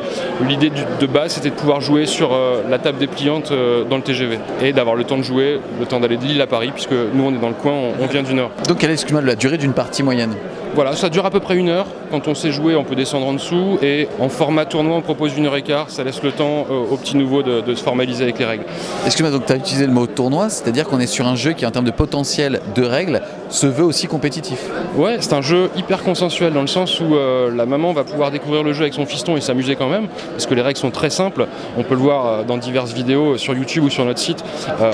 l'idée de base c'était de pouvoir jouer sur la table dépliante dans le TGV et d'avoir le temps de jouer, le temps d'aller de Lille à Paris, puisque nous on est dans le coin, on vient du Nord. Donc quelle est la durée d'une partie moyenne? Voilà, ça dure à peu près 1 heure. Quand on sait jouer, on peut descendre en dessous. Et en format tournoi, on propose 1 heure et quart. Ça laisse le temps aux petits nouveaux de se formaliser avec les règles. Excuse-moi, donc tu as utilisé le mot tournoi, c'est-à-dire qu'on est sur un jeu qui, en termes de potentiel de règles, se veut aussi compétitif. Ouais, c'est un jeu hyper consensuel dans le sens où la maman va pouvoir découvrir le jeu avec son fiston et s'amuser quand même, parce que les règles sont très simples. On peut le voir dans diverses vidéos sur YouTube ou sur notre site.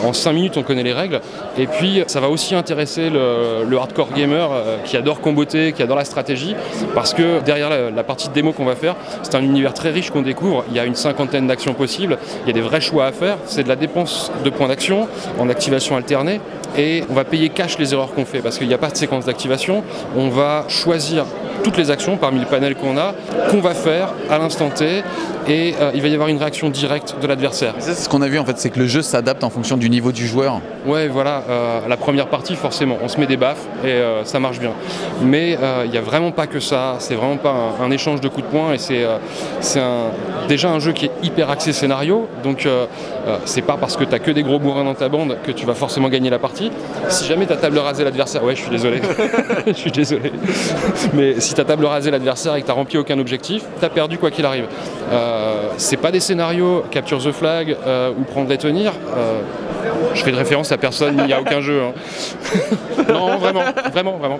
En 5 minutes, on connaît les règles. Et puis, ça va aussi intéresser le hardcore gamer qui adore comboter, qui adore la stratégie, parce que derrière la partie de démo qu'on va faire, c'est un univers très riche qu'on découvre. Il y a une 50aine d'actions possibles, il y a des vrais choix à faire. C'est de la dépense de points d'action en activation alternée. Et on va payer cash les erreurs qu'on fait parce qu'il n'y a pas de séquence d'activation. On va choisir toutes les actions parmi le panel qu'on va faire à l'instant T et il va y avoir une réaction directe de l'adversaire. C'est ce qu'on a vu en fait, c'est que le jeu s'adapte en fonction du niveau du joueur. Ouais, voilà, la première partie forcément, on se met des baffes et ça marche bien. Mais il n'y a vraiment pas que ça, c'est vraiment pas un échange de coups de poing et c'est déjà un jeu qui est hyper axé scénario, donc c'est pas parce que tu as que des gros bourrins dans ta bande que tu vas forcément gagner la partie. Si jamais tu as table rasée l'adversaire, ouais je suis désolé, je suis désolé, mais si tu as table rasée l'adversaire et que tu n'as rempli aucun objectif, tu as perdu quoi qu'il arrive. C'est pas des scénarios capture the flag ou prendre et tenir. Je fais de référence à personne, il n'y a aucun jeu. Hein. Non, vraiment.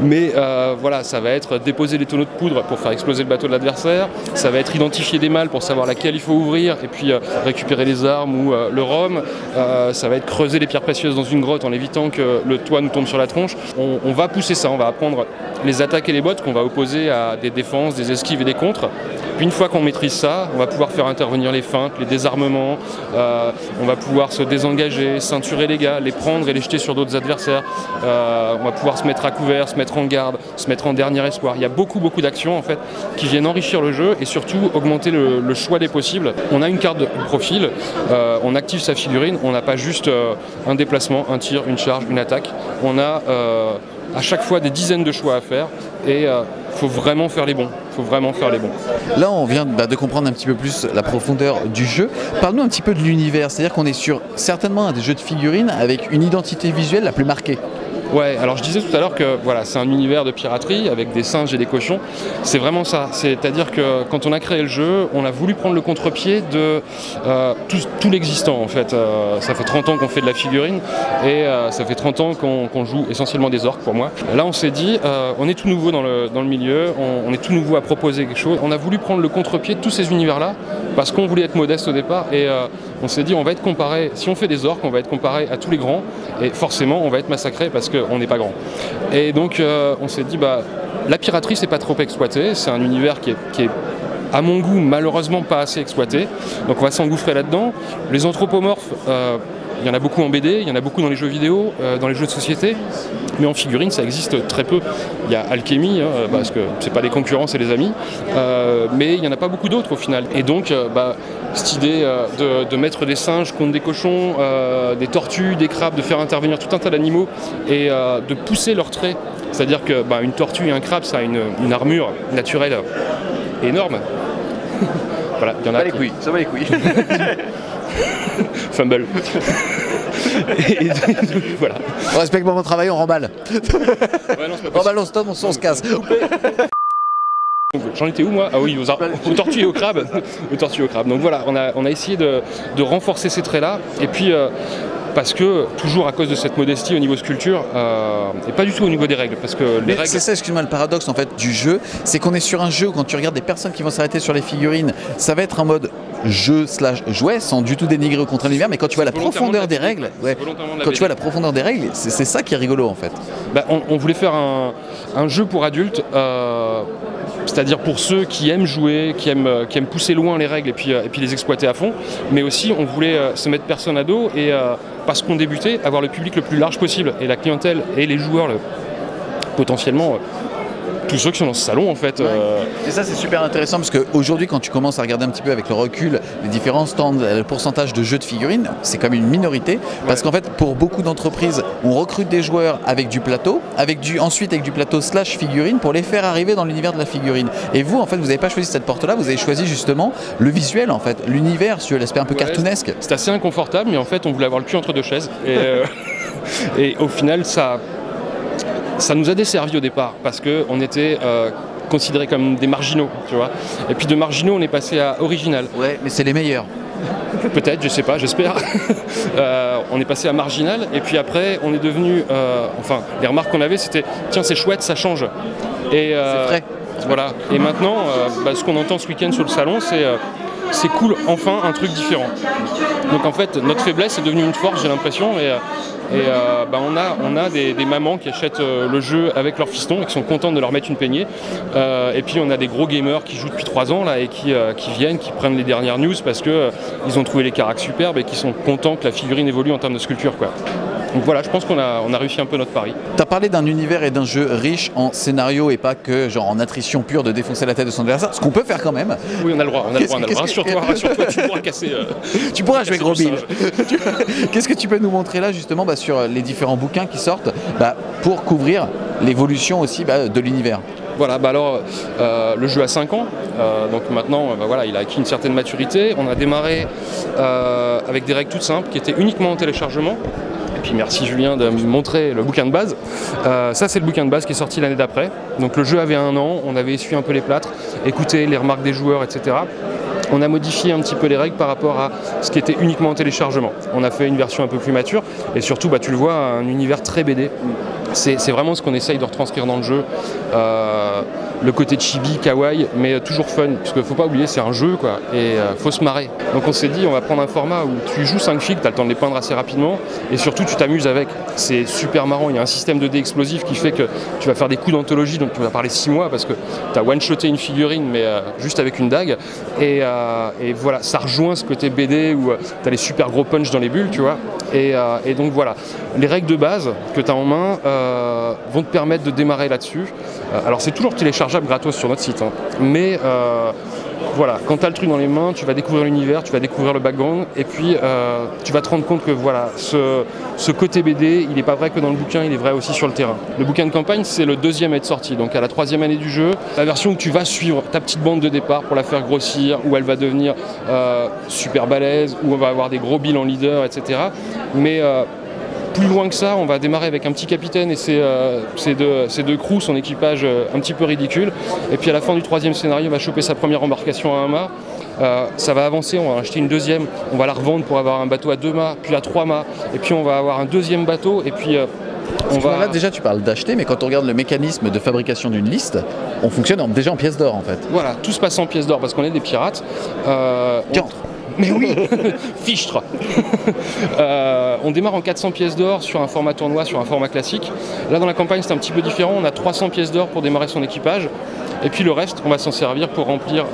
Mais voilà, ça va être déposer les tonneaux de poudre pour faire exploser le bateau de l'adversaire. Ça va être identifier des malles pour savoir laquelle il faut ouvrir et puis récupérer les armes ou le rhum. Ça va être creuser les pierres précieuses dans une grotte en évitant que le toit nous tombe sur la tronche. On va pousser ça, on va apprendre les attaques et les bots qu'on va opposer à des défenses, des esquives et des contres. Puis une fois qu'on maîtrise ça, on va pouvoir faire intervenir les feintes, les désarmements, on va pouvoir se désengager, ceinturer les gars, les prendre et les jeter sur d'autres adversaires. On va pouvoir se mettre à couvert, se mettre en garde, se mettre en dernier espoir. Il y a beaucoup d'actions en fait qui viennent enrichir le jeu et surtout augmenter le choix des possibles. On a une carte de profil, on active sa figurine, on n'a pas juste un déplacement, un tir, une charge, une attaque. On a à chaque fois des dizaines de choix à faire et faut vraiment faire les bons. Là, on vient de comprendre un petit peu plus la profondeur du jeu. Parle-nous un petit peu de l'univers, c'est-à-dire qu'on est sur certainement un des jeux de figurines avec une identité visuelle la plus marquée. Ouais, alors je disais tout à l'heure que voilà, c'est un univers de piraterie avec des singes et des cochons. C'est vraiment ça. C'est-à-dire que quand on a créé le jeu, on a voulu prendre le contre-pied de tout l'existant en fait. Ça fait 30 ans qu'on fait de la figurine et ça fait 30 ans qu'on joue essentiellement des orques pour moi. Là on s'est dit, on est tout nouveau dans le milieu, on est tout nouveau à proposer quelque chose. On a voulu prendre le contre-pied de tous ces univers-là parce qu'on voulait être modeste au départ et on s'est dit on va être comparé, si on fait des orques, on va être comparé à tous les grands et forcément on va être massacré parce qu'on n'est pas grand. Et donc on s'est dit la piraterie c'est pas trop exploité, c'est un univers qui est à mon goût malheureusement pas assez exploité, donc on va s'engouffrer là-dedans. Les anthropomorphes, il y en a beaucoup en BD, il y en a beaucoup dans les jeux vidéo, dans les jeux de société, mais en figurine ça existe très peu. Il y a Alchemy, parce que c'est pas des concurrents, c'est des amis, mais il n'y en a pas beaucoup d'autres au final. Et donc cette idée de mettre des singes contre des cochons, des tortues, des crabes, de faire intervenir tout un tas d'animaux et de pousser leurs traits, c'est-à-dire que une tortue et un crabe ça a une armure naturelle énorme. Voilà, il y en a. Ça va les couilles. Fumble. Et voilà. On respecte mon travail, on remballe. Ouais, non, Remballe, on stop, on se casse. J'en étais où moi? Ah oui, aux tortues et aux crabes. Aux tortues et aux crabes. Donc voilà, on a essayé de renforcer ces traits-là. Et puis parce que, toujours à cause de cette modestie au niveau sculpture, et pas du tout au niveau des règles. Parce que les règles... C'est ça, excuse-moi, le paradoxe en fait du jeu, c'est qu'on est sur un jeu où quand tu regardes des personnes qui vont s'arrêter sur les figurines, ça va être en mode jeu/jouet, sans du tout dénigrer ou contre l'univers, mais quand tu vois la profondeur des règles, c'est ça qui est rigolo en fait. On voulait faire un jeu pour adultes, c'est-à-dire pour ceux qui aiment jouer, qui aiment pousser loin les règles et puis les exploiter à fond, mais aussi on voulait se mettre personne à dos et parce qu'on débutait, avoir le public le plus large possible et la clientèle et les joueurs potentiellement tous ceux qui sont dans ce salon en fait. Et ça c'est super intéressant parce qu'aujourd'hui quand tu commences à regarder un petit peu avec le recul les différents stands, le pourcentage de jeux de figurines, c'est comme une minorité parce qu'en fait pour beaucoup d'entreprises on recrute des joueurs avec du plateau, ensuite avec du plateau / figurine pour les faire arriver dans l'univers de la figurine. Et vous en fait vous n'avez pas choisi cette porte là, vous avez choisi justement le visuel en fait, l'univers, l'aspect un peu cartoonesque. C'est assez inconfortable mais en fait on voulait avoir le cul entre deux chaises et au final ça nous a desservi au départ parce qu'on était considérés comme des marginaux, tu vois. Et puis de marginaux, on est passé à original. Ouais, mais c'est les meilleurs. Peut-être, je sais pas, j'espère. On est passé à marginal et puis après, on est devenu... les remarques qu'on avait, c'était « Tiens, c'est chouette, ça change ». C'est vrai. Voilà. Et maintenant, ce qu'on entend ce week-end sur le salon, c'est cool, enfin, un truc différent. Donc en fait, notre faiblesse est devenue une force, j'ai l'impression. On a des mamans qui achètent le jeu avec leurs fistons et qui sont contentes de leur mettre une peignée. Et puis on a des gros gamers qui jouent depuis 3 ans là, et qui viennent, qui prennent les dernières news parce qu'ils ont trouvé les caracs superbes et qui sont contents que la figurine évolue en termes de sculpture, quoi. Donc voilà, je pense qu'on a réussi un peu notre pari. Tu as parlé d'un univers et d'un jeu riche en scénario et pas que genre en attrition pure de défoncer la tête de son adversaire, ce qu'on peut faire quand même. Oui, on a le droit. Rassure-toi, tu pourras casser. Tu pourras jouer gros Bill. Qu'est-ce que tu peux nous montrer là justement sur les différents bouquins qui sortent pour couvrir l'évolution aussi de l'univers? Voilà, le jeu a 5 ans, donc maintenant il a acquis une certaine maturité. On a démarré avec des règles toutes simples qui étaient uniquement en téléchargement. Et puis merci Julien de me montrer le bouquin de base. Ça c'est le bouquin de base qui est sorti l'année d'après. Donc le jeu avait 1 an, on avait essuyé un peu les plâtres, écouté les remarques des joueurs, etc. On a modifié un petit peu les règles par rapport à ce qui était uniquement en téléchargement. On a fait une version un peu plus mature et surtout tu le vois, un univers très BD. C'est vraiment ce qu'on essaye de retranscrire dans le jeu. Le côté chibi, kawaii, mais toujours fun, parce qu'il ne faut pas oublier, c'est un jeu, quoi, et faut se marrer. Donc on s'est dit, on va prendre un format où tu joues 5 figues, tu as le temps de les peindre assez rapidement, et surtout tu t'amuses avec. C'est super marrant, il y a un système de dés explosif qui fait que tu vas faire des coups d'anthologie, donc tu vas parler 6 mois, parce que tu as one-shoté une figurine, mais juste avec une dague, et voilà, ça rejoint ce côté BD où tu as les super gros punch dans les bulles, tu vois, et donc voilà. Les règles de base que tu as en main vont te permettre de démarrer là-dessus. Alors c'est toujours téléchargeable gratos sur notre site, hein. Mais voilà, quand tu as le truc dans les mains, tu vas découvrir l'univers, tu vas découvrir le background, et puis tu vas te rendre compte que voilà, ce côté BD, il n'est pas vrai que dans le bouquin, il est vrai aussi sur le terrain. Le bouquin de campagne, c'est le 2e à être sorti, donc à la 3e année du jeu, la version où tu vas suivre ta petite bande de départ pour la faire grossir, où elle va devenir super balèze, où on va avoir des gros billes en leader, etc. Mais plus loin que ça, on va démarrer avec un petit capitaine et ses deux crews, son équipage un petit peu ridicule. Et puis à la fin du 3e scénario, il va choper sa première embarcation à 1 mât. Ça va avancer, on va acheter une deuxième, on va la revendre pour avoir un bateau à 2 mâts, puis à 3 mâts, et puis on va avoir un deuxième bateau, et puis Là déjà tu parles d'acheter, mais quand on regarde le mécanisme de fabrication d'une liste, on fonctionne déjà en pièces d'or en fait. Voilà, tout se passe en pièces d'or parce qu'on est des pirates. Mais oui, fichtre. On démarre en 400 pièces d'or sur un format tournoi, sur un format classique. Là dans la campagne c'est un petit peu différent, on a 300 pièces d'or pour démarrer son équipage. Et puis le reste, on va s'en servir pour remplir,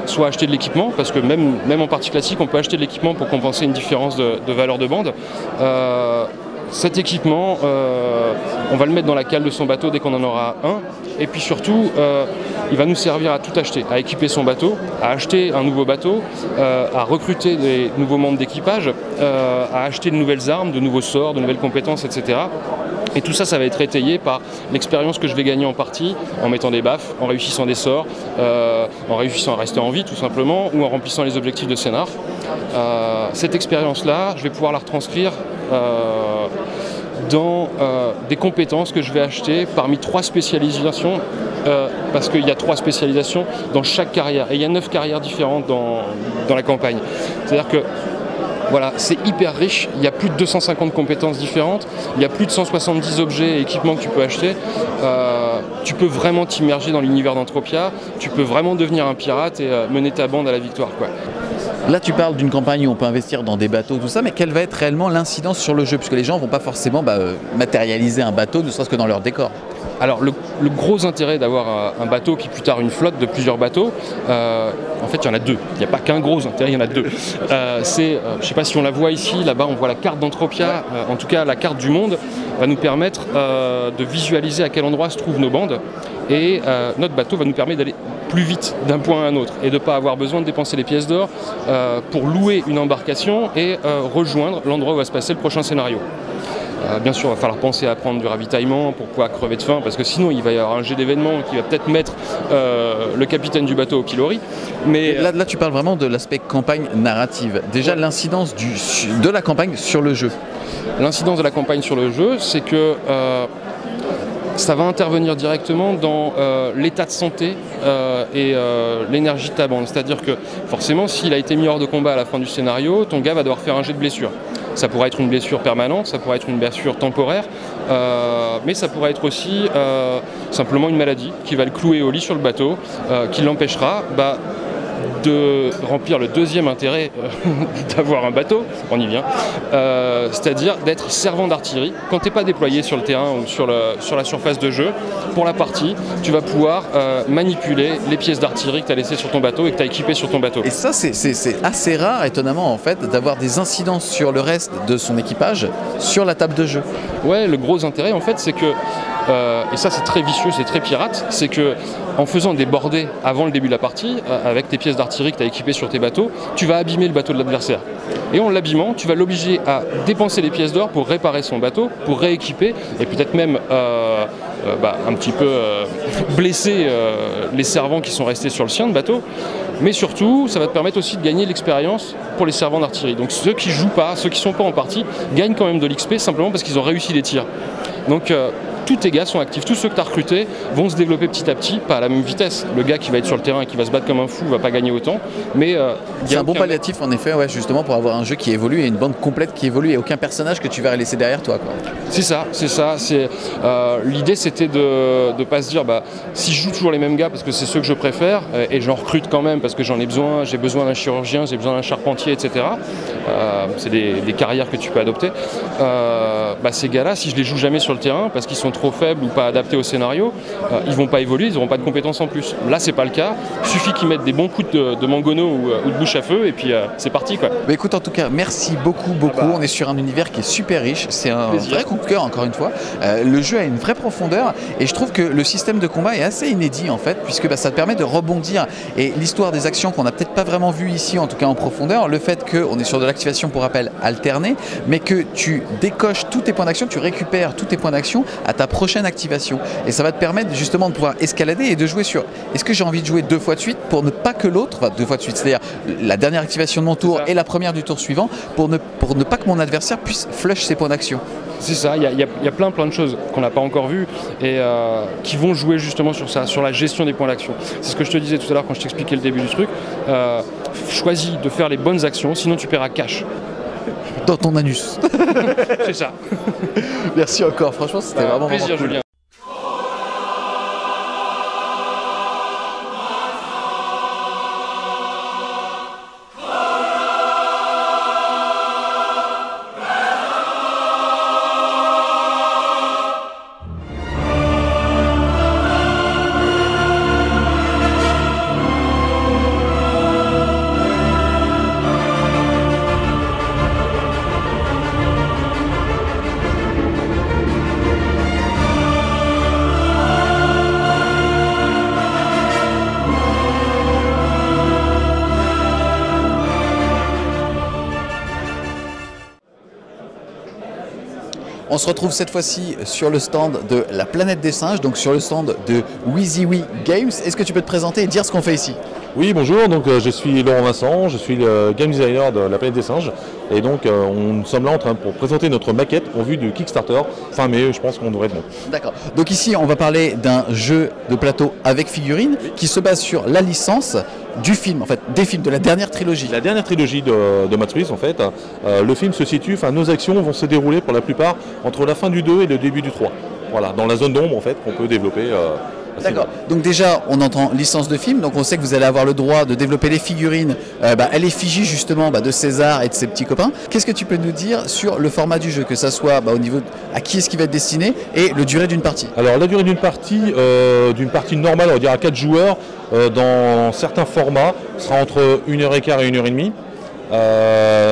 soit acheter de l'équipement, parce que même en partie classique, on peut acheter de l'équipement pour compenser une différence de valeur de bande. Cet équipement, on va le mettre dans la cale de son bateau dès qu'on en aura un. Et puis surtout, il va nous servir à tout acheter, à équiper son bateau, à acheter un nouveau bateau, à recruter des nouveaux membres d'équipage, à acheter de nouvelles armes, de nouveaux sorts, de nouvelles compétences, etc. Et tout ça, ça va être étayé par l'expérience que je vais gagner en partie, en mettant des baffes, en réussissant des sorts, en réussissant à rester en vie tout simplement, ou en remplissant les objectifs de scénar. Cette expérience-là, je vais pouvoir la retranscrire dans des compétences que je vais acheter parmi 3 spécialisations, parce qu'il y a 3 spécialisations dans chaque carrière, et il y a 9 carrières différentes dans la campagne. C'est-à-dire que voilà, c'est hyper riche, il y a plus de 250 compétences différentes, il y a plus de 170 objets et équipements que tu peux acheter. Tu peux vraiment t'immerger dans l'univers d'Entropia, tu peux vraiment devenir un pirate et mener ta bande à la victoire, quoi. Là, tu parles d'une campagne où on peut investir dans des bateaux, tout ça, mais quelle va être réellement l'incidence sur le jeu? Puisque les gens ne vont pas forcément matérialiser un bateau, ne serait-ce que dans leur décor. Alors, le gros intérêt d'avoir un bateau, puis plus tard une flotte de plusieurs bateaux, en fait, il y en a 2. Il n'y a pas qu'un gros intérêt, il y en a 2. Je ne sais pas si on la voit ici, là-bas, on voit la carte d'Entropia. En tout cas, la carte du monde va nous permettre de visualiser à quel endroit se trouvent nos bandes. Et notre bateau va nous permettre d'aller plus vite d'un point à un autre et de ne pas avoir besoin de dépenser les pièces d'or pour louer une embarcation et rejoindre l'endroit où va se passer le prochain scénario. Bien sûr, il va falloir penser à prendre du ravitaillement pour pouvoir crever de faim, parce que sinon il va y avoir un jet d'événements qui va peut-être mettre le capitaine du bateau au pilori. Mais là, tu parles vraiment de l'aspect campagne narrative. Déjà, l'incidence de la campagne sur le jeu. L'incidence de la campagne sur le jeu, c'est que ça va intervenir directement dans l'état de santé et l'énergie de ta bande. C'est-à-dire que forcément, s'il a été mis hors de combat à la fin du scénario, ton gars va devoir faire un jet de blessure. Ça pourrait être une blessure permanente, ça pourrait être une blessure temporaire, mais ça pourrait être aussi simplement une maladie qui va le clouer au lit sur le bateau, qui l'empêchera de remplir le deuxième intérêt d'avoir un bateau, on y vient, c'est-à-dire d'être servant d'artillerie. Quand tu n'es pas déployé sur le terrain ou sur la surface de jeu, pour la partie, tu vas pouvoir manipuler les pièces d'artillerie que tu as laissées sur ton bateau et que tu as équipées sur ton bateau. Et ça, c'est assez rare, étonnamment, en fait, d'avoir des incidences sur le reste de son équipage sur la table de jeu. Ouais, le gros intérêt, en fait, c'est que, et ça c'est très vicieux, c'est très pirate, c'est que en faisant des bordées avant le début de la partie, avec tes pièces d'artillerie que tu as équipées sur tes bateaux, tu vas abîmer le bateau de l'adversaire. Et en l'abîmant, tu vas l'obliger à dépenser les pièces d'or pour réparer son bateau, pour rééquiper, et peut-être même un petit peu blesser les servants qui sont restés sur le sien de bateau. Mais surtout, ça va te permettre aussi de gagner de l'expérience pour les servants d'artillerie. Donc ceux qui jouent pas, ceux qui sont pas en partie, gagnent quand même de l'XP simplement parce qu'ils ont réussi les tirs. Donc tous tes gars sont actifs, tous ceux que tu as recrutés vont se développer petit à petit, pas à la même vitesse. Le gars qui va être sur le terrain et qui va se battre comme un fou va pas gagner autant, mais c'est un bon palliatif en effet, ouais, justement pour avoir un jeu qui évolue et une bande complète qui évolue et aucun personnage que tu vas laisser derrière toi, quoi. C'est ça. L'idée c'était de pas se dire si je joue toujours les mêmes gars parce que c'est ceux que je préfère et j'en recrute quand même parce que j'en ai besoin, j'ai besoin d'un chirurgien, j'ai besoin d'un charpentier, etc. C'est des carrières que tu peux adopter. Ces gars-là, si je les joue jamais sur le terrain parce qu'ils sont trop faibles ou pas adaptés au scénario, ils vont pas évoluer, ils n'auront pas de compétences en plus. Là, c'est pas le cas. Il suffit qu'ils mettent des bons coups de mangono ou de bouche à feu et puis c'est parti, quoi. Bah écoute, en tout cas, merci beaucoup. On est sur un univers qui est super riche. C'est un vrai coup de cœur, encore une fois. Le jeu a une vraie profondeur et je trouve que le système de combat est assez inédit en fait, puisque ça te permet de rebondir. Et l'histoire des actions qu'on n'a peut-être pas vraiment vu ici, en tout cas en profondeur, le fait qu'on est sur de l'activation, pour rappel, alternée, mais que tu décoches tous tes points d'action, tu récupères tous tes points d'action à ta prochaine activation. Et ça va te permettre justement de pouvoir escalader et de jouer sur est-ce que j'ai envie de jouer 2 fois de suite pour ne pas que l'autre, enfin 2 fois de suite, c'est-à-dire la dernière activation de mon tour et la première du tour suivant, pour ne pas que mon adversaire puisse flush ses points d'action. C'est ça, il y a plein de choses qu'on n'a pas encore vues et qui vont jouer justement sur ça, sur la gestion des points d'action. C'est ce que je te disais tout à l'heure quand je t'expliquais le début du truc. Choisis de faire les bonnes actions, sinon tu paieras cash. Dans ton anus. C'est ça. Merci encore, franchement c'était vraiment plaisir, cool. Julien. On se retrouve cette fois-ci sur le stand de la Planète des Singes, donc sur le stand de WYSIWY Games. Est-ce que tu peux te présenter et dire ce qu'on fait ici? Oui, bonjour, donc je suis Laurent Vincent, je suis le game designer de la Planète des Singes et donc nous sommes là en train pour présenter notre maquette en vue du Kickstarter fin mai, je pense qu'on devrait être bon. D'accord, donc ici on va parler d'un jeu de plateau avec figurines qui se base sur la licence du film, en fait, des films de la dernière trilogie. La dernière trilogie de Matrix en fait, le film se situe, enfin nos actions vont se dérouler pour la plupart entre la fin du 2 et le début du 3. Voilà, dans la zone d'ombre en fait qu'on peut développer. D'accord, donc déjà on entend licence de film, donc on sait que vous allez avoir le droit de développer les figurines à l'effigie justement de César et de ses petits copains. Qu'est-ce que tu peux nous dire sur le format du jeu, que ça soit au niveau à qui est-ce qui va être destiné et le durée d'une partie? Alors la durée d'une partie normale, on va dire à 4 joueurs, dans certains formats, sera entre 1h15 et 1h30.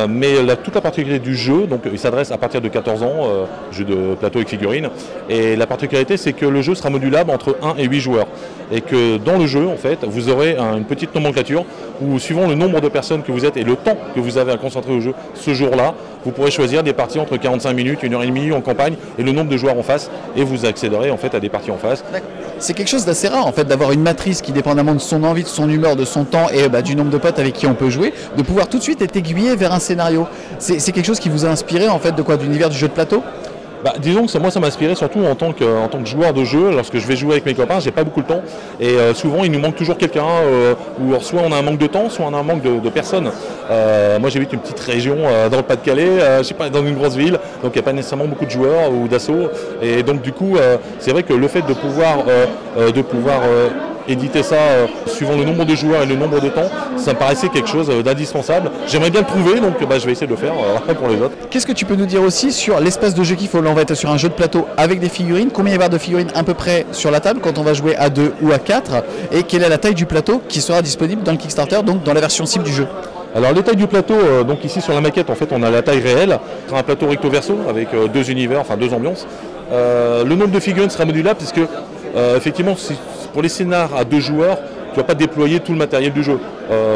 Mais toute la particularité du jeu, donc il s'adresse à partir de 14 ans, jeu de plateau avec figurines, et la particularité c'est que le jeu sera modulable entre 1 et 8 joueurs, et que dans le jeu en fait vous aurez une petite nomenclature où suivant le nombre de personnes que vous êtes et le temps que vous avez à concentrer au jeu ce jour-là, vous pourrez choisir des parties entre 45 minutes, 1h30 en campagne et le nombre de joueurs en face, et vous accéderez en fait à des parties en face. C'est quelque chose d'assez rare en fait d'avoir une matrice qui, dépendamment de son envie, de son humeur, de son temps et du nombre de potes avec qui on peut jouer, de pouvoir tout de suite être aiguillé vers un scénario. C'est quelque chose qui vous a inspiré en fait de l'univers du jeu de plateau? Disons que moi ça m'a inspiré surtout en tant que joueur de jeu. Lorsque je vais jouer avec mes copains, j'ai pas beaucoup de temps et souvent il nous manque toujours quelqu'un ou soit on a un manque de temps, soit on a un manque de personnes. Moi j'habite une petite région dans le Pas-de-Calais, je sais pas, dans une grosse ville, donc il n'y a pas nécessairement beaucoup de joueurs ou d'assauts, et donc du coup c'est vrai que le fait de pouvoir éditer ça suivant le nombre de joueurs et le nombre de temps, ça me paraissait quelque chose d'indispensable. J'aimerais bien le prouver, donc je vais essayer de le faire pour les autres. Qu'est-ce que tu peux nous dire aussi sur l'espace de jeu qu'il faut? Là on va être sur un jeu de plateau avec des figurines. Combien il va y avoir de figurines à peu près sur la table quand on va jouer à 2 ou à 4? Et quelle est la taille du plateau qui sera disponible dans le Kickstarter, donc dans la version cible du jeu? Alors les tailles du plateau, donc ici sur la maquette en fait on a la taille réelle, un plateau recto verso avec 2 univers, enfin 2 ambiances. Le nombre de figurines sera modulable puisque effectivement pour les scénars à 2 joueurs, tu ne vas pas déployer tout le matériel du jeu.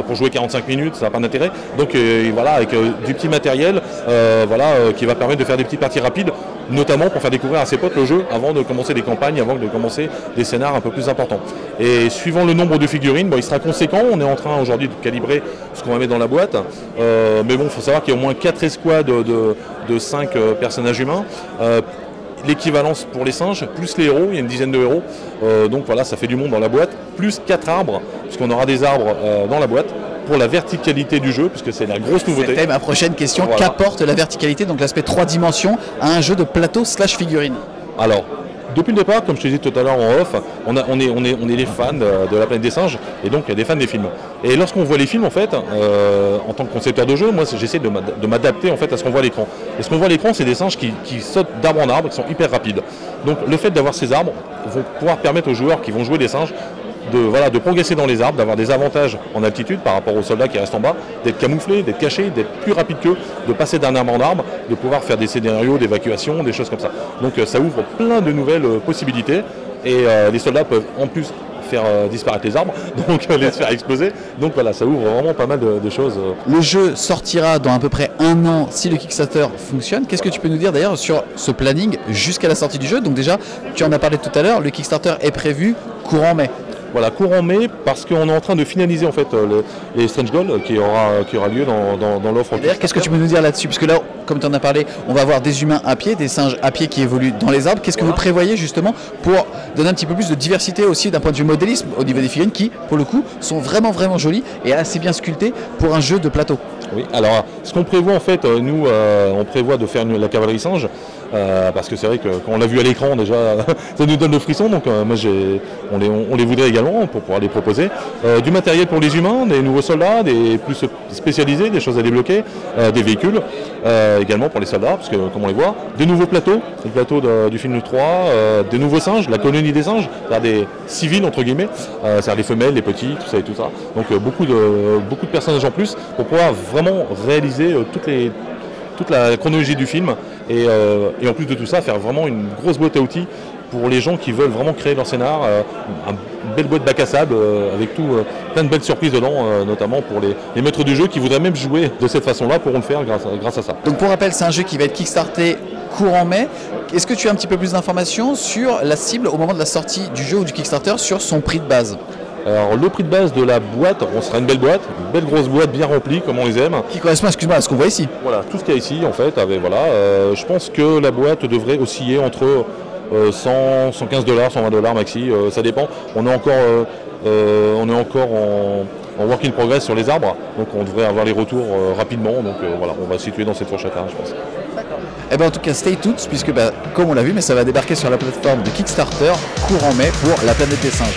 Pour jouer 45 minutes, ça n'a pas d'intérêt. Donc voilà, avec du petit matériel qui va permettre de faire des petites parties rapides, notamment pour faire découvrir à ses potes le jeu avant de commencer des campagnes, avant de commencer des scénars un peu plus importants. Et suivant le nombre de figurines, il sera conséquent. On est en train aujourd'hui de calibrer ce qu'on va mettre dans la boîte. Mais bon, il faut savoir qu'il y a au moins 4 escouades de 5 personnages humains. L'équivalence pour les singes, plus les héros, il y a une dizaine de héros, donc voilà, ça fait du monde dans la boîte, plus 4 arbres, puisqu'on aura des arbres dans la boîte, pour la verticalité du jeu, puisque c'est la grosse nouveauté. C'était ma prochaine question, voilà. Qu'apporte la verticalité, donc l'aspect 3 dimensions, à un jeu de plateau / figurine? Alors, depuis le départ, comme je te disais tout à l'heure en off, on est les fans de la Planète des Singes, et donc il y a des fans des films. Et lorsqu'on voit les films, en fait, en tant que concepteur de jeu, moi j'essaie de m'adapter en fait à ce qu'on voit à l'écran. Et ce qu'on voit à l'écran, c'est des singes qui sautent d'arbre en arbre, qui sont hyper rapides. Donc le fait d'avoir ces arbres va pouvoir permettre aux joueurs qui vont jouer des singes de progresser dans les arbres, d'avoir des avantages en altitude par rapport aux soldats qui restent en bas, d'être camouflés, d'être cachés, d'être plus rapides qu'eux, de passer d'un arbre en arbre, de pouvoir faire des scénarios d'évacuation, des choses comme ça. Donc ça ouvre plein de nouvelles possibilités et les soldats peuvent en plus faire disparaître les arbres, donc les faire exploser. Donc voilà, ça ouvre vraiment pas mal de choses. Le jeu sortira dans à peu près 1 an si le Kickstarter fonctionne. Qu'est-ce que tu peux nous dire d'ailleurs sur ce planning jusqu'à la sortie du jeu? Donc déjà, tu en as parlé tout à l'heure, le Kickstarter est prévu courant mai. Voilà, courant mai, parce qu'on est en train de finaliser en fait les Strange Gold qui aura lieu dans l'offre. D'ailleurs, qu'est-ce que tu peux nous dire là-dessus? Parce que là, comme tu en as parlé, on va avoir des humains à pied, des singes à pied qui évoluent dans les arbres. Qu'est-ce que vous prévoyez justement pour donner un petit peu plus de diversité aussi d'un point de vue modélisme au niveau des figurines qui, pour le coup, sont vraiment jolies et assez bien sculptées pour un jeu de plateau? Oui, alors ce qu'on prévoit en fait, nous, on prévoit de faire la cavalerie singe. Parce que c'est vrai que quand on l'a vu à l'écran déjà, ça nous donne le frisson, donc moi on les voudrait également pour pouvoir les proposer. Du matériel pour les humains, des nouveaux soldats, des plus spécialisés, des choses à débloquer, des véhicules également pour les soldats, parce que comme on les voit, des nouveaux plateaux, le plateau du film 3, des nouveaux singes, la colonie des singes, c'est-à-dire des civils entre guillemets, c'est-à-dire les femelles, les petits, tout ça et tout ça. Donc beaucoup de personnages en plus pour pouvoir vraiment réaliser toute la chronologie du film et en plus de tout ça faire vraiment une grosse boîte à outils pour les gens qui veulent vraiment créer leur scénar, une belle boîte bac à sable avec plein de belles surprises dedans, notamment pour les maîtres du jeu qui voudraient même jouer de cette façon-là pourront le faire grâce à ça. Donc pour rappel, c'est un jeu qui va être kickstarté courant mai. Est-ce que tu as un petit peu plus d'informations sur la cible au moment de la sortie du jeu ou du Kickstarter sur son prix de base? Alors le prix de base de la boîte, on sera une belle boîte, une belle grosse boîte bien remplie comme on les aime. Qui correspond, excuse-moi, à ce qu'on voit ici. Voilà, tout ce qu'il y a ici en fait, voilà, je pense que la boîte devrait osciller entre 100, 115 $, 120 $ maxi, ça dépend. On est encore en work in progress sur les arbres, donc on devrait avoir les retours rapidement, donc voilà, on va se situer dans cette fourchette-là, je pense. Eh ben en tout cas, stay tuned, puisque comme on l'a vu, mais ça va débarquer sur la plateforme de Kickstarter courant mai pour la planète des singes.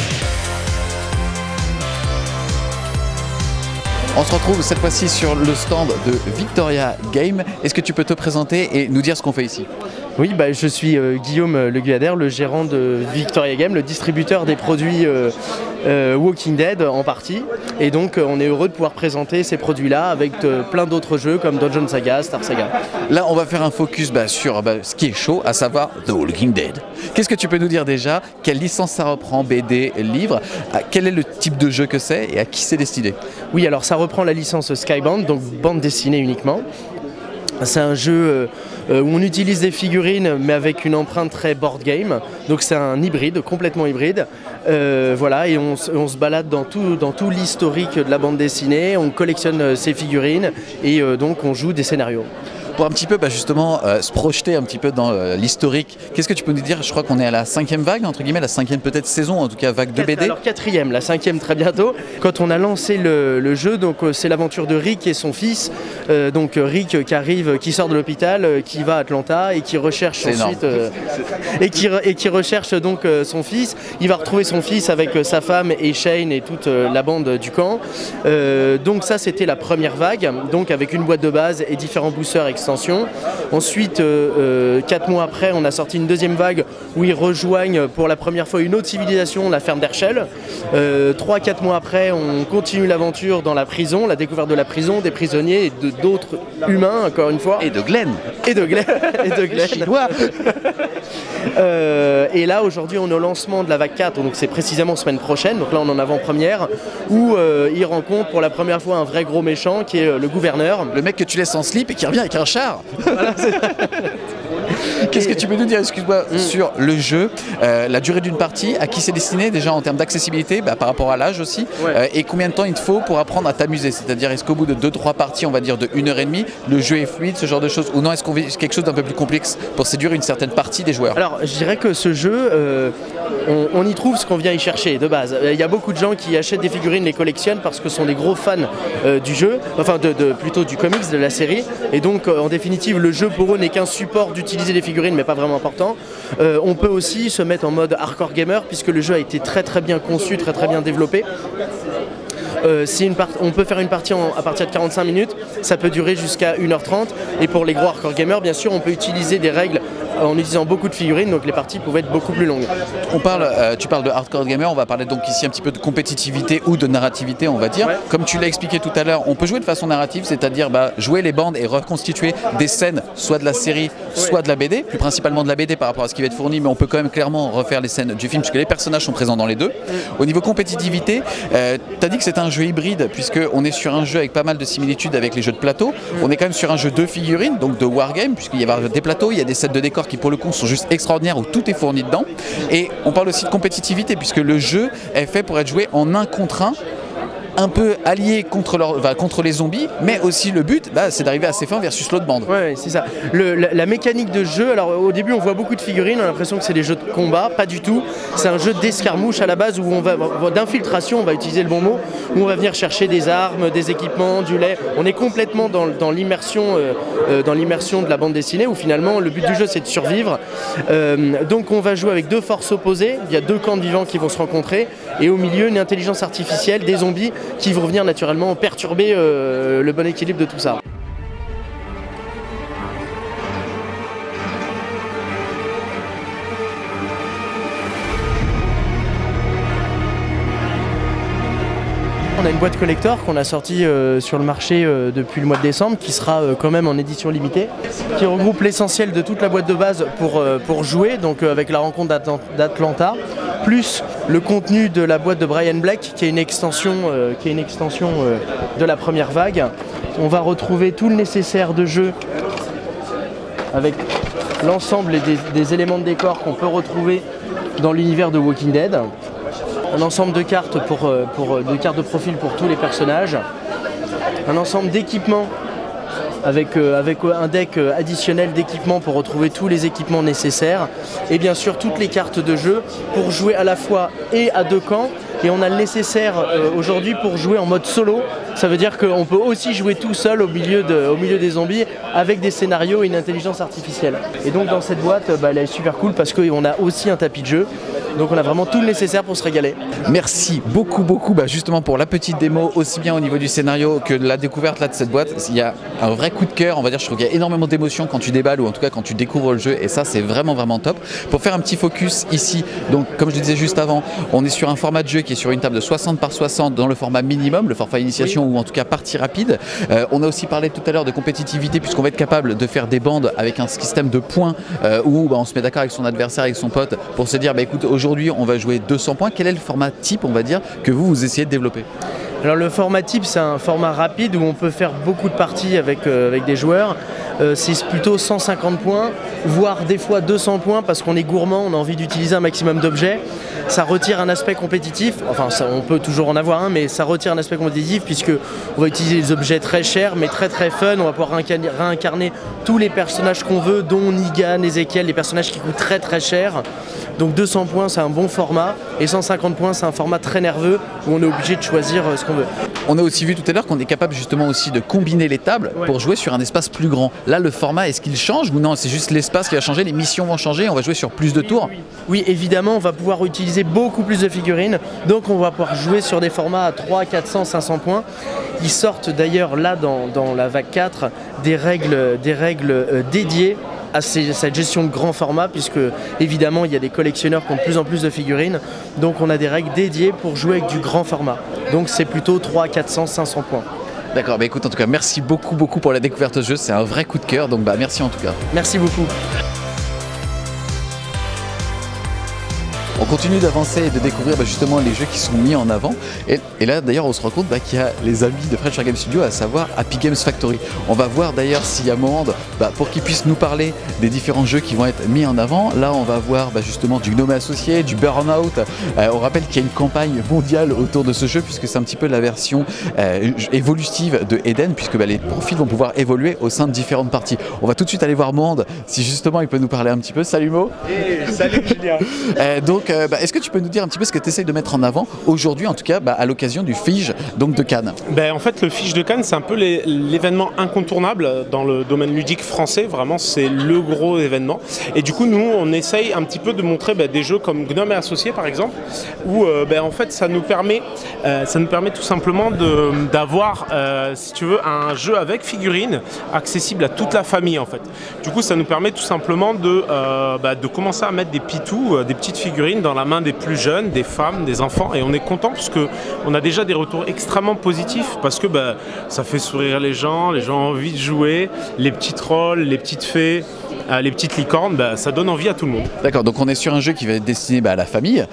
On se retrouve cette fois-ci sur le stand de Victoria Game. Est-ce que tu peux te présenter et nous dire ce qu'on fait ici? Oui, je suis Guillaume Le Guyader, le gérant de Victoria Game, le distributeur des produits Walking Dead en partie. Et donc on est heureux de pouvoir présenter ces produits-là avec plein d'autres jeux comme Dungeon Saga, Star Saga. Là on va faire un focus sur ce qui est chaud, à savoir The Walking Dead. Qu'est-ce que tu peux nous dire déjà? Quelle licence ça reprend? BD, livre? Quel est le type de jeu que c'est et à qui c'est destiné? Oui, alors ça reprend la licence Skybound, donc bande dessinée uniquement. C'est un jeu où on utilise des figurines mais avec une empreinte très board game. Donc c'est un hybride, complètement hybride. Voilà, et on se balade dans tout l'historique de la bande dessinée. On collectionne ces figurines et donc on joue des scénarios. Pour un petit peu justement se projeter un petit peu dans l'historique, qu'est-ce que tu peux nous dire? Je crois qu'on est à la 5e vague, entre guillemets, la 5e peut-être saison, en tout cas vague de BD. Alors 4e, la 5e très bientôt. Quand on a lancé le jeu, donc c'est l'aventure de Rick et son fils. Donc Rick qui sort de l'hôpital, qui va à Atlanta et qui recherche ensuite et qui recherche donc son fils. Il va retrouver son fils avec sa femme et Shane et toute la bande du camp. Donc ça c'était la première vague, donc avec une boîte de base et différents boosters extensions. Ensuite, 4 mois après, on a sorti une deuxième vague où ils rejoignent pour la première fois une autre civilisation, la ferme d'Herschel. 3-4 mois après, on continue l'aventure dans la prison, la découverte de la prison, des prisonniers et d'autres humains, encore une fois. Et de Glenn. Et de Glenn. Chinois. Et là, aujourd'hui, on est au lancement de la vague 4, donc c'est précisément semaine prochaine, donc là on est en avant-première, où ils rencontrent pour la première fois un vrai gros méchant qui est le gouverneur. Le mec que tu laisses en slip et qui revient avec un char. Voilà, qu'est-ce que tu peux nous dire, excuse-moi, sur le jeu, la durée d'une partie, à qui c'est destiné déjà en termes d'accessibilité, par rapport à l'âge aussi, et combien de temps il te faut pour apprendre à t'amuser? C'est-à-dire, est-ce qu'au bout de 2-3 parties, on va dire de 1h30, le jeu est fluide, ce genre de choses, ou non, est-ce qu'on vit quelque chose d'un peu plus complexe pour séduire une certaine partie des joueurs? Alors, je dirais que ce jeu, on y trouve ce qu'on vient y chercher de base. Il y a beaucoup de gens qui achètent des figurines, les collectionnent parce que ce sont des gros fans du jeu, enfin plutôt du comics, de la série, et donc en définitive, le jeu pour eux n'est qu'un support d'utiliser des figurines, mais pas vraiment important. On peut aussi se mettre en mode hardcore gamer puisque le jeu a été très bien conçu, très bien développé. On peut faire une partie à partir de 45 minutes, ça peut durer jusqu'à 1h30, et pour les gros hardcore gamers, bien sûr, on peut utiliser des règles en utilisant beaucoup de figurines, donc les parties pouvaient être beaucoup plus longues. Tu parles de hardcore gamer, on va parler donc ici un petit peu de compétitivité ou de narrativité, on va dire. Ouais. Comme tu l'as expliqué tout à l'heure, on peut jouer de façon narrative, c'est-à-dire jouer les bandes et reconstituer des scènes, soit de la série, soit de la BD, plus principalement de la BD par rapport à ce qui va être fourni, mais on peut quand même clairement refaire les scènes du film puisque les personnages sont présents dans les deux. Au niveau compétitivité, tu as dit que c'est un jeu hybride puisqu'on est sur un jeu avec pas mal de similitudes avec les jeux de plateau. On est quand même sur un jeu de figurines, donc de wargame, puisqu'il y a des plateaux, il y a des sets de décors qui pour le coup sont juste extraordinaires où tout est fourni dedans. Et on parle aussi de compétitivité puisque le jeu est fait pour être joué en 1 contre 1. Un peu allié contre les zombies, mais aussi le but, c'est d'arriver à ses fins versus l'autre bande. Ouais, c'est ça. La mécanique de jeu, alors au début on voit beaucoup de figurines, on a l'impression que c'est des jeux de combat, pas du tout. C'est un jeu d'escarmouche à la base où d'infiltration, on va utiliser le bon mot, où on va venir chercher des armes, des équipements, du lait. On est complètement dans l'immersion de la bande dessinée où finalement le but du jeu c'est de survivre. Donc on va jouer avec 2 forces opposées, il y a 2 camps de vivants qui vont se rencontrer et au milieu une intelligence artificielle, des zombies qui vont venir naturellement perturber le bon équilibre de tout ça. On a une boîte collector qu'on a sortie sur le marché depuis le mois de décembre qui sera quand même en édition limitée, qui regroupe l'essentiel de toute la boîte de base pour jouer, donc avec la rencontre d'Atlanta, plus le contenu de la boîte de Brian Black qui est une extension, de la première vague. On va retrouver tout le nécessaire de jeu avec l'ensemble des éléments de décor qu'on peut retrouver dans l'univers de Walking Dead. Un ensemble de cartes de cartes de profil pour tous les personnages, un ensemble d'équipements avec un deck additionnel d'équipements pour retrouver tous les équipements nécessaires et bien sûr toutes les cartes de jeu pour jouer à la fois et à 2 camps. Et on a le nécessaire aujourd'hui pour jouer en mode solo. Ça veut dire qu'on peut aussi jouer tout seul au milieu des zombies avec des scénarios et une intelligence artificielle. Et donc dans cette boîte, elle est super cool parce qu'on a aussi un tapis de jeu. Donc on a vraiment tout le nécessaire pour se régaler. Merci beaucoup justement pour la petite démo, aussi bien au niveau du scénario que de la découverte de cette boîte. Il y a un vrai coup de cœur, on va dire, je trouve qu'il y a énormément d'émotions quand tu déballes ou en tout cas quand tu découvres le jeu et ça c'est vraiment top. Pour faire un petit focus ici, donc comme je disais juste avant, on est sur un format de jeu qui est sur une table de 60 par 60 dans le format minimum, le format initiation ou en tout cas partie rapide. On a aussi parlé tout à l'heure de compétitivité puisqu'on va être capable de faire des bandes avec un système de points où on se met d'accord avec son adversaire, avec son pote pour se dire écoute, aujourd'hui on va jouer 200 points. Quel est le format type, on va dire, que vous essayez de développer? Alors le format type c'est un format rapide où on peut faire beaucoup de parties avec des joueurs. C'est plutôt 150 points, voire des fois 200 points parce qu'on est gourmand, on a envie d'utiliser un maximum d'objets. Ça retire un aspect compétitif, enfin on peut toujours en avoir un, mais ça retire un aspect compétitif puisque on va utiliser des objets très chers mais très fun. On va pouvoir réincarner tous les personnages qu'on veut, dont Negan, Ezekiel, les personnages qui coûtent très cher. Donc 200 points c'est un bon format et 150 points c'est un format très nerveux où on est obligé de choisir ce qu'on veut. On a aussi vu tout à l'heure qu'on est capable justement aussi de combiner les tables pour jouer sur un espace plus grand. Là le format, est-ce qu'il change ou non? C'est juste l'espace qui va changer, les missions vont changer, on va jouer sur plus de tours? Oui, évidemment on va pouvoir utiliser beaucoup plus de figurines, donc on va pouvoir jouer sur des formats à 300, 400, 500 points. Ils sortent d'ailleurs là dans la vague 4 des règles dédiées à cette gestion de grand format puisque évidemment il y a des collectionneurs qui ont de plus en plus de figurines, donc on a des règles dédiées pour jouer avec du grand format, donc c'est plutôt 300, 400, 500 points. D'accord, écoute, en tout cas merci beaucoup pour la découverte de ce jeu, c'est un vrai coup de cœur, donc merci en tout cas. Merci beaucoup. On continue d'avancer et de découvrir justement les jeux qui sont mis en avant. Et là d'ailleurs on se rend compte qu'il y a les amis de French Game Studio, à savoir Happy Games Factory. On va voir d'ailleurs s'il y a Mohand pour qu'il puisse nous parler des différents jeux qui vont être mis en avant. Là on va voir justement du Gnome Associé, du Burnout. On rappelle qu'il y a une campagne mondiale autour de ce jeu puisque c'est un petit peu la version évolutive de Eden puisque les profils vont pouvoir évoluer au sein de différentes parties. On va tout de suite aller voir Mohand si justement il peut nous parler un petit peu. Salut Mo. Salut Julien. Donc donc, est-ce que tu peux nous dire un petit peu ce que tu essayes de mettre en avant aujourd'hui, en tout cas, à l'occasion du FIGE donc, de Cannes? En fait, le FIGE de Cannes, c'est un peu l'événement incontournable dans le domaine ludique français. Vraiment, c'est le gros événement. Et du coup, nous, on essaye un petit peu de montrer des jeux comme Gnome et Associés, par exemple, où en fait, ça nous permet tout simplement d'avoir, si tu veux, un jeu avec figurines accessible à toute la famille, en fait. Du coup, ça nous permet tout simplement de commencer à mettre des pitous, des petites figurines dans la main des plus jeunes, des femmes, des enfants. Et on est content parce qu'on a déjà des retours extrêmement positifs parce que ça fait sourire les gens ont envie de jouer, les petits trolls, les petites fées, les petites licornes, ça donne envie à tout le monde. D'accord, donc on est sur un jeu qui va être destiné à la famille.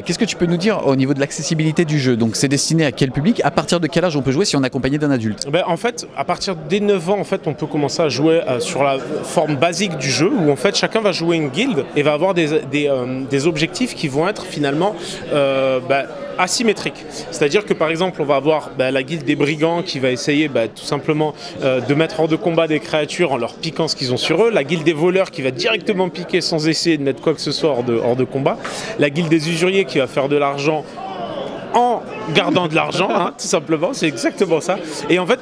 Qu'est-ce que tu peux nous dire au niveau de l'accessibilité du jeu? Donc c'est destiné à quel public? À partir de quel âge on peut jouer si on est accompagné d'un adulte? En fait, à partir des 9 ans, en fait, on peut commencer à jouer sur la forme basique du jeu où en fait chacun va jouer une guilde et va avoir des objectifs qui vont être finalement asymétriques. C'est-à-dire que par exemple on va avoir la guilde des brigands qui va essayer tout simplement de mettre hors de combat des créatures en leur piquant ce qu'ils ont sur eux, la guilde des voleurs qui va directement piquer sans essayer de mettre quoi que ce soit hors de combat, la guilde des usuriers qui va faire de l'argent en gardant de l'argent, tout simplement, c'est exactement ça. Et en fait,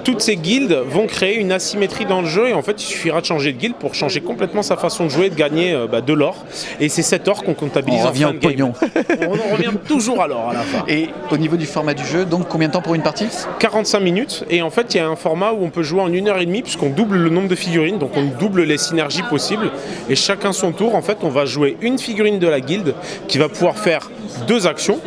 toutes ces guildes vont créer une asymétrie dans le jeu et en fait il suffira de changer de guilde pour changer complètement sa façon de jouer et de gagner de l'or. Et c'est cet or qu'on comptabilise en fin de game. On revient toujours à l'or à la fin. Et au niveau du format du jeu, donc combien de temps pour une partie? 45 minutes et en fait il y a un format où on peut jouer en 1h30 puisqu'on double le nombre de figurines, donc on double les synergies possibles et chacun son tour en fait on va jouer une figurine de la guilde qui va pouvoir faire 2 actions,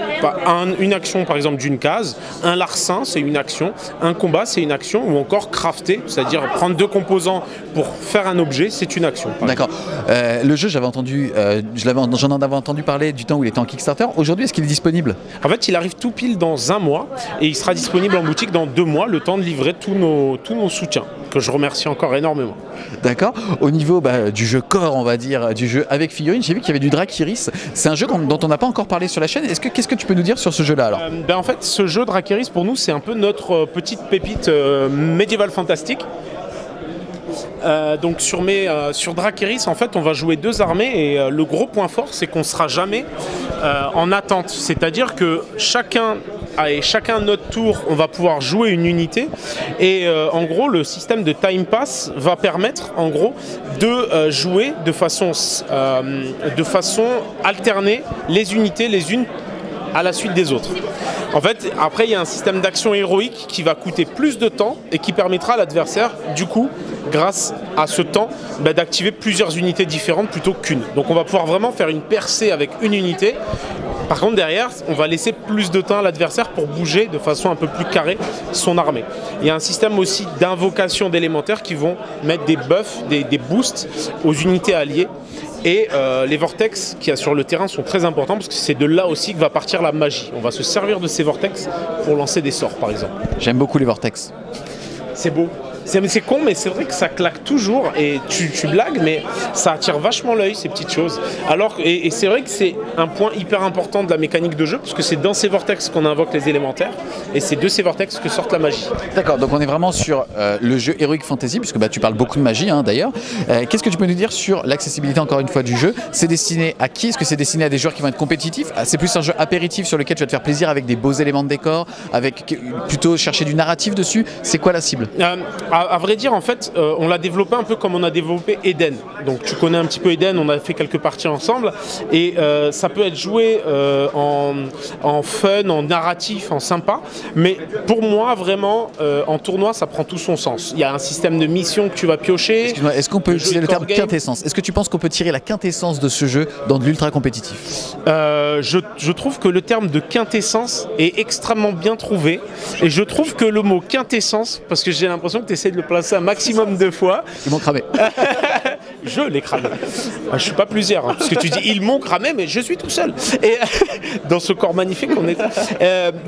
une action par exemple d'une case, un larcin c'est une action, un combat c'est une action ou encore crafter, c'est-à-dire prendre 2 composants pour faire un objet, c'est une action. D'accord. Le jeu, j'en avais entendu parler du temps où il était en Kickstarter. Aujourd'hui, est-ce qu'il est disponible? En fait, il arrive tout pile dans 1 mois et il sera disponible en boutique dans 2 mois, le temps de livrer tous nos soutiens, que je remercie encore énormément. D'accord. Au niveau du jeu core, on va dire, du jeu avec figurines, j'ai vu qu'il y avait du Drakiris. C'est un jeu dont on n'a pas encore parlé sur la chaîne. Qu'est-ce que tu peux nous dire sur ce jeu-là alors? En fait, ce jeu Drakiris, pour nous, c'est un peu notre petite pépite médiévale fantastique. Donc sur Drakiris, en fait, on va jouer 2 armées et le gros point fort, c'est qu'on ne sera jamais en attente. C'est-à-dire que chacun notre tour, on va pouvoir jouer une unité et en gros, le système de time pass va permettre en gros de jouer de façon alternée les unités les unes à la suite des autres. En fait, après, il y a un système d'action héroïque qui va coûter plus de temps et qui permettra à l'adversaire, du coup, grâce à ce temps, d'activer plusieurs unités différentes plutôt qu'une. Donc on va pouvoir vraiment faire une percée avec une unité. Par contre, derrière, on va laisser plus de temps à l'adversaire pour bouger de façon un peu plus carrée son armée. Il y a un système aussi d'invocation d'élémentaires qui vont mettre des buffs, des boosts aux unités alliées. Et les vortex qu'il y a sur le terrain sont très importants parce que c'est de là aussi que va partir la magie. On va se servir de ces vortex pour lancer des sorts, par exemple. J'aime beaucoup les vortex. C'est beau. C'est con, mais c'est vrai que ça claque toujours et tu blagues, mais ça attire vachement l'œil, ces petites choses. Et c'est vrai que c'est un point hyper important de la mécanique de jeu, parce que c'est dans ces vortex qu'on invoque les élémentaires, et c'est de ces vortex que sort la magie. D'accord, donc on est vraiment sur le jeu Heroic Fantasy, puisque tu parles beaucoup de magie d'ailleurs. Qu'est-ce que tu peux nous dire sur l'accessibilité encore une fois du jeu? C'est destiné à qui? Est-ce que c'est destiné à des joueurs qui vont être compétitifs? C'est plus un jeu apéritif sur lequel tu vas te faire plaisir avec des beaux éléments de décor, avec plutôt chercher du narratif dessus? C'est quoi la cible? À vrai dire, en fait, on l'a développé un peu comme on a développé Eden. Donc tu connais un petit peu Eden, on a fait quelques parties ensemble. Et ça peut être joué en fun, en narratif, en sympa. Mais pour moi, vraiment, en tournoi, ça prend tout son sens. Il y a un système de mission que tu vas piocher. Excuse-moi, est-ce qu'on peut utiliser le terme quintessence? Est-ce que tu penses qu'on peut tirer la quintessence de ce jeu dans de l'ultra compétitif? Je trouve que le terme de quintessence est extrêmement bien trouvé. Et je trouve que le mot quintessence, parce que j'ai l'impression que tu essaies de le placer un maximum de fois. Ils m'ont cramé. Je l'ai cramé. Je suis pas plusieurs, parce que tu dis ils m'ont cramé, mais je suis tout seul. Et dans ce corps magnifique, on est.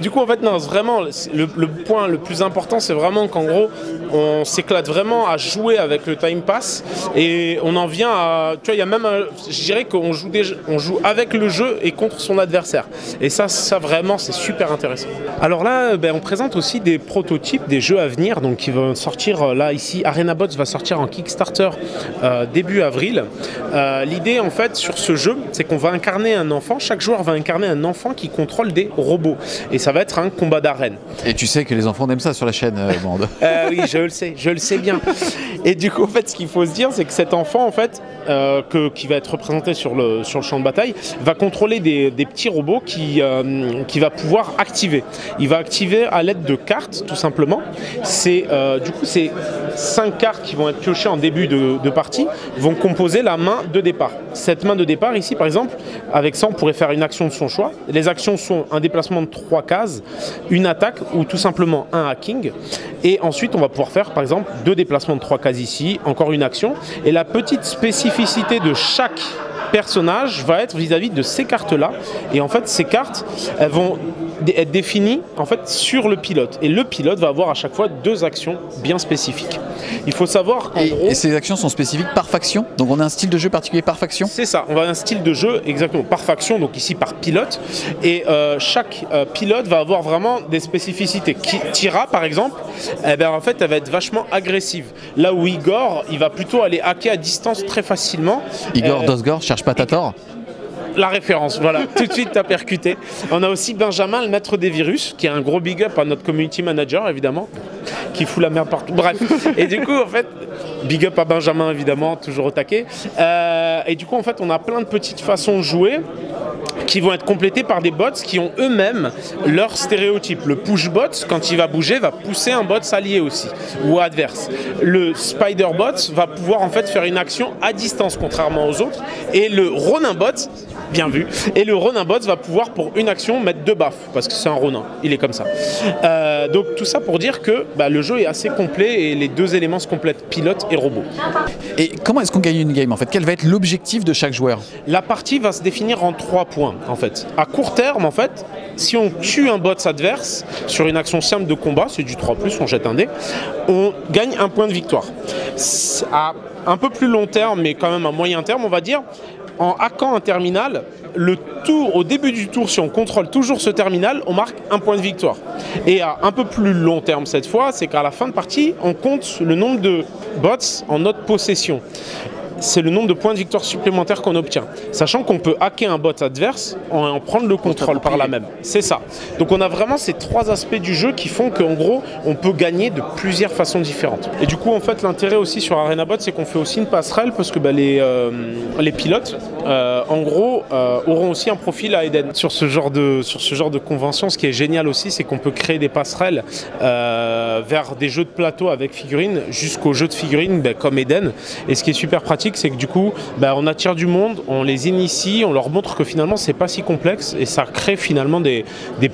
Du coup, en fait, non, vraiment, le point le plus important, c'est vraiment qu'en gros, on s'éclate vraiment à jouer avec le time pass, et on en vient à. Tu vois, il y a même, je dirais qu'on joue avec le jeu et contre son adversaire. Et ça vraiment, c'est super intéressant. Alors là, on présente aussi des prototypes des jeux à venir, donc qui vont sortir là ici. Arena Bots va sortir en Kickstarter début début avril. L'idée en fait sur ce jeu, c'est qu'on va incarner un enfant, chaque joueur va incarner un enfant qui contrôle des robots. Et ça va être un combat d'arène. Et tu sais que les enfants aiment ça sur la chaîne, Bande. Oui, je le sais bien. Et du coup, en fait, ce qu'il faut se dire, c'est que cet enfant, en fait, qui va être représenté sur le champ de bataille, va contrôler des petits robots qui va pouvoir activer. Il va activer à l'aide de cartes, tout simplement. Du coup, c'est 5 cartes qui vont être piochées en début de partie, vont composer la main de départ. Cette main de départ, ici, par exemple, avec ça, on pourrait faire une action de son choix. Les actions sont un déplacement de 3 cases, une attaque ou tout simplement un hacking. Et ensuite, on va pouvoir faire, par exemple, 2 déplacements de 3 cases ici, encore une action. Et la petite spécificité de chaque personnage va être vis-à-vis de ces cartes-là. Et en fait, ces cartes, elles vont être définies en fait, sur le pilote. Et le pilote va avoir à chaque fois 2 actions bien spécifiques. Il faut savoir qu'en gros... Et ces actions sont spécifiques par faction? Donc on a un style de jeu particulier par faction? C'est ça, on a un style de jeu exactement par faction, donc ici par pilote. Et chaque pilote va avoir vraiment des spécificités. Tira, par exemple, en fait, elle va être vachement agressive. Là où Igor, il va plutôt aller hacker à distance très facilement. Igor Dosgor, cherche pas ta tort. La référence, voilà, tout de suite t'as percuté. On a aussi Benjamin, le maître des virus, qui est un gros big up à notre community manager, évidemment, qui fout la merde partout. Bref, et du coup, en fait, big up à Benjamin, évidemment, toujours au taquet. Et du coup, en fait, on a plein de petites façons de jouer qui vont être complétées par des bots qui ont eux-mêmes leur stéréotype. Le push bot, quand il va bouger, va pousser un bot allié aussi, ou adverse. Le spider bot va pouvoir en fait faire une action à distance, contrairement aux autres. Et le ronin bot, bien vu, et le ronin bot va pouvoir pour une action mettre 2 baffes, parce que c'est un ronin, il est comme ça. Donc tout ça pour dire que le jeu est assez complet et les 2 éléments se complètent, pilote et robot. Et comment est-ce qu'on gagne une game en fait? Quel va être l'objectif de chaque joueur? La partie va se définir en 3 points en fait. À court terme en fait, si on tue un bot adverse sur une action simple de combat, c'est du 3+, on jette un dé, on gagne 1 point de victoire. À un peu plus long terme, mais quand même à moyen terme, on va dire, en hackant un terminal, au début du tour, si on contrôle toujours ce terminal, on marque 1 point de victoire. Et à un peu plus long terme cette fois, c'est qu'à la fin de partie, on compte le nombre de bots en notre possession. C'est le nombre de points de victoire supplémentaires qu'on obtient. Sachant qu'on peut hacker un bot adverse en prendre le contrôle par là même. C'est ça. Donc on a vraiment ces 3 aspects du jeu qui font qu'en gros, on peut gagner de plusieurs façons différentes. Et du coup, en fait, l'intérêt aussi sur ArenaBot, c'est qu'on fait aussi une passerelle parce que les pilotes, en gros, auront aussi un profil à Eden. Sur ce genre de convention, ce qui est génial aussi, c'est qu'on peut créer des passerelles vers des jeux de plateau avec figurines jusqu'aux jeux de figurines comme Eden. Et ce qui est super pratique, c'est que du coup, on attire du monde, on les initie, on leur montre que finalement c'est pas si complexe et ça crée finalement des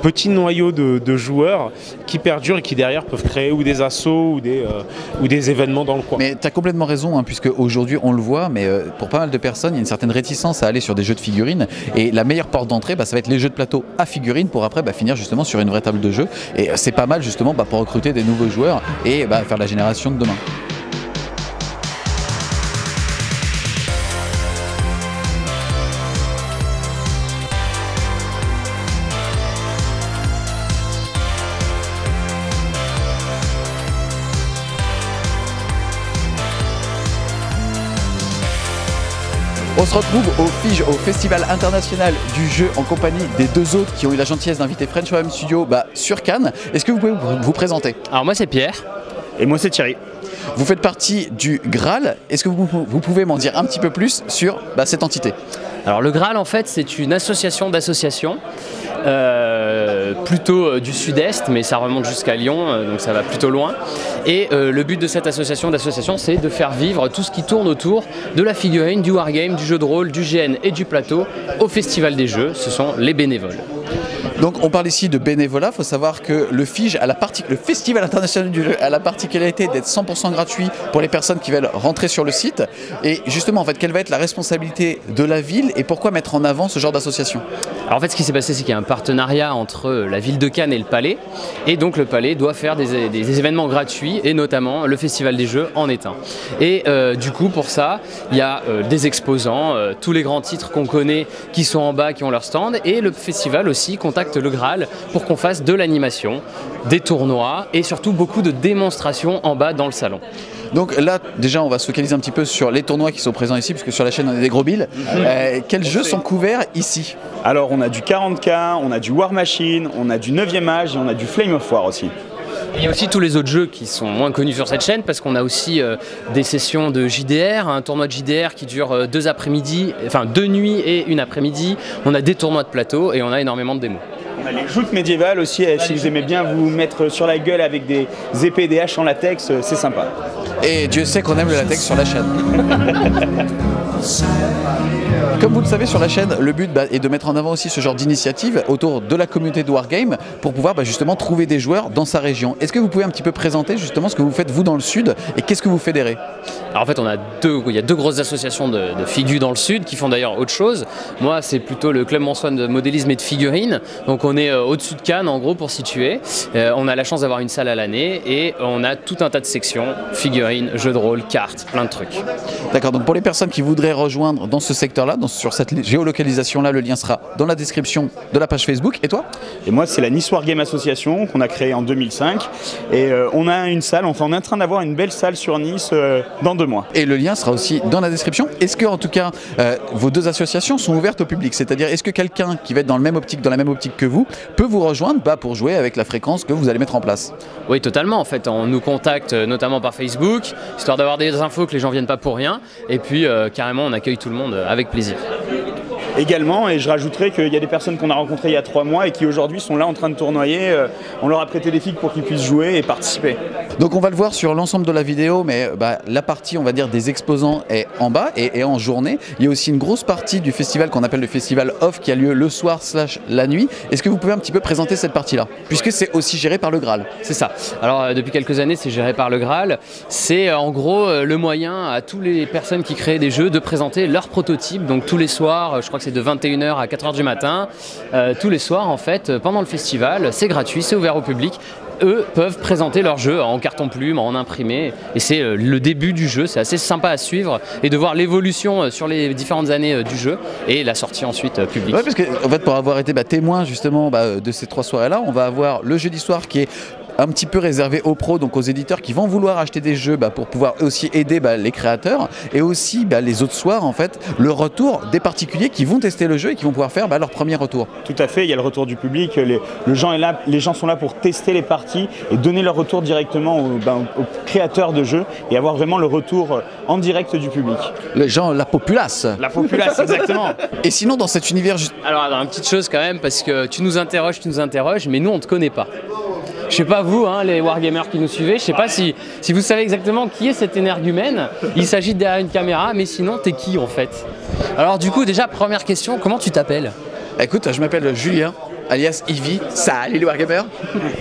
petits noyaux de joueurs qui perdurent et qui derrière peuvent créer ou des assauts ou des événements dans le coin. Mais tu as complètement raison, puisque aujourd'hui on le voit, mais pour pas mal de personnes, il y a une certaine réticence à aller sur des jeux de figurines et la meilleure porte d'entrée, ça va être les jeux de plateau à figurines pour après finir justement sur une vraie table de jeu et c'est pas mal justement pour recruter des nouveaux joueurs et faire la génération de demain. On se retrouve au FIGE, au Festival International du Jeu, en compagnie des 2 autres qui ont eu la gentillesse d'inviter French OM Studio sur Cannes. Est-ce que vous pouvez vous présenter? Alors moi c'est Pierre. Et moi c'est Thierry. Vous faites partie du Graal. Est-ce que vous pouvez m'en dire un petit peu plus sur cette entité? Alors le Graal en fait c'est une association d'associations plutôt du sud-est, mais ça remonte jusqu'à Lyon, donc ça va plutôt loin. Et le but de cette association d'associations, c'est de faire vivre tout ce qui tourne autour de la figurine, du wargame, du jeu de rôle, du GN et du plateau au Festival des Jeux. Ce sont les bénévoles. Donc on parle ici de bénévolat, il faut savoir que le FIGE, le Festival International du Jeu, a la particularité d'être 100% gratuit pour les personnes qui veulent rentrer sur le site. Et justement, en fait, quelle va être la responsabilité de la ville et pourquoi mettre en avant ce genre d'association? Alors en fait, ce qui s'est passé, c'est qu'il y a un partenariat entre la ville de Cannes et le Palais. Et donc le Palais doit faire des événements gratuits et notamment le Festival des Jeux en est un. Et du coup, pour ça, il y a des exposants, tous les grands titres qu'on connaît qui sont en bas, qui ont leur stand. Et le festival aussi contacte contacte le Graal pour qu'on fasse de l'animation, des tournois et surtout beaucoup de démonstrations en bas dans le salon. Donc là, déjà, on va se focaliser un petit peu sur les tournois qui sont présents ici, puisque sur la chaîne, on a des gros billes. Quels jeux sont couverts ici? Alors, on a du 40K, on a du War Machine, on a du 9e âge et on a du Flame of War aussi. Il y a aussi tous les autres jeux qui sont moins connus sur cette chaîne parce qu'on a aussi des sessions de JDR, un tournoi de JDR qui dure 2 après-midi, enfin 2 nuits et 1 après-midi. On a des tournois de plateau et on a énormément de démos. On a les joutes médiévales aussi, si vous aimez bien vous mettre sur la gueule avec des épées et des haches en latex, c'est sympa. Et Dieu sait qu'on aime le latex sur la chaîne. Comme vous le savez sur la chaîne, le but est de mettre en avant aussi ce genre d'initiative autour de la communauté de Wargame pour pouvoir justement trouver des joueurs dans sa région. Est-ce que vous pouvez un petit peu présenter justement ce que vous faites vous dans le sud et qu'est-ce que vous fédérez? Alors en fait il y a 2 grosses associations de figures dans le sud qui font d'ailleurs autre chose. Moi c'est plutôt le club Monsoine de modélisme et de figurines. Donc on est au-dessus de Cannes en gros pour situer. On a la chance d'avoir une salle à l'année et on a tout un tas de sections, figurines, jeux de rôle, cartes, plein de trucs. D'accord, donc pour les personnes qui voudraient rejoindre dans ce secteur-là, sur cette géolocalisation-là, le lien sera dans la description de la page Facebook. Et toi? Et moi c'est la Nice Wargame Association qu'on a créée en 2005 et on a une salle, enfin on est en train d'avoir une belle salle sur Nice dans 2 mois. Et le lien sera aussi dans la description. Est-ce que en tout cas vos 2 associations sont ouvertes au public? C'est-à-dire est-ce que quelqu'un qui va être dans la même optique que vous peut vous rejoindre pour jouer avec la fréquence que vous allez mettre en place? Oui totalement, en fait on nous contacte notamment par Facebook, histoire d'avoir des infos que les gens viennent pas pour rien et puis carrément on accueille tout le monde avec plaisir. Également, et je rajouterais qu'il y a des personnes qu'on a rencontrées il y a 3 mois et qui aujourd'hui sont là en train de tournoyer. On leur a prêté des figues pour qu'ils puissent jouer et participer. Donc on va le voir sur l'ensemble de la vidéo, mais la partie on va dire des exposants est en bas et en journée. Il y a aussi une grosse partie du festival qu'on appelle le festival off qui a lieu le soir / la nuit. Est-ce que vous pouvez un petit peu présenter cette partie-là? Puisque c'est aussi géré par le Graal. C'est ça. Alors depuis quelques années c'est géré par le Graal. C'est en gros le moyen à toutes les personnes qui créent des jeux de présenter leurs prototypes. Donc tous les soirs, je crois que c'est de 21h à 4h du matin, tous les soirs en fait, pendant le festival, c'est gratuit, c'est ouvert au public. Eux peuvent présenter leur jeu en carton plume, en imprimé, et c'est le début du jeu, c'est assez sympa à suivre et de voir l'évolution sur les différentes années du jeu et la sortie ensuite publique. Ouais, parce que en fait, pour avoir été témoin justement de ces 3 soirées-là, on va avoir le jeudi soir qui est un petit peu réservé aux pros, donc aux éditeurs qui vont vouloir acheter des jeux pour pouvoir aussi aider les créateurs, et aussi les autres soirs en fait le retour des particuliers qui vont tester le jeu et qui vont pouvoir faire leur premier retour. Tout à fait, il y a le retour du public, les gens sont là pour tester les parties et donner leur retour directement aux créateurs de jeux et avoir vraiment le retour en direct du public. Les gens, la populace. La populace, exactement. Et sinon dans cet univers... Alors une petite chose quand même, parce que tu nous interroges, mais nous on ne te connaît pas. Je sais pas vous, les wargamers qui nous suivez, je sais pas si vous savez exactement qui est cet énergumène. Il s'agit derrière une caméra, mais sinon t'es qui en fait? Alors du coup déjà première question, comment tu t'appelles? Écoute, je m'appelle Julien, alias Ivy. Salut les wargamers.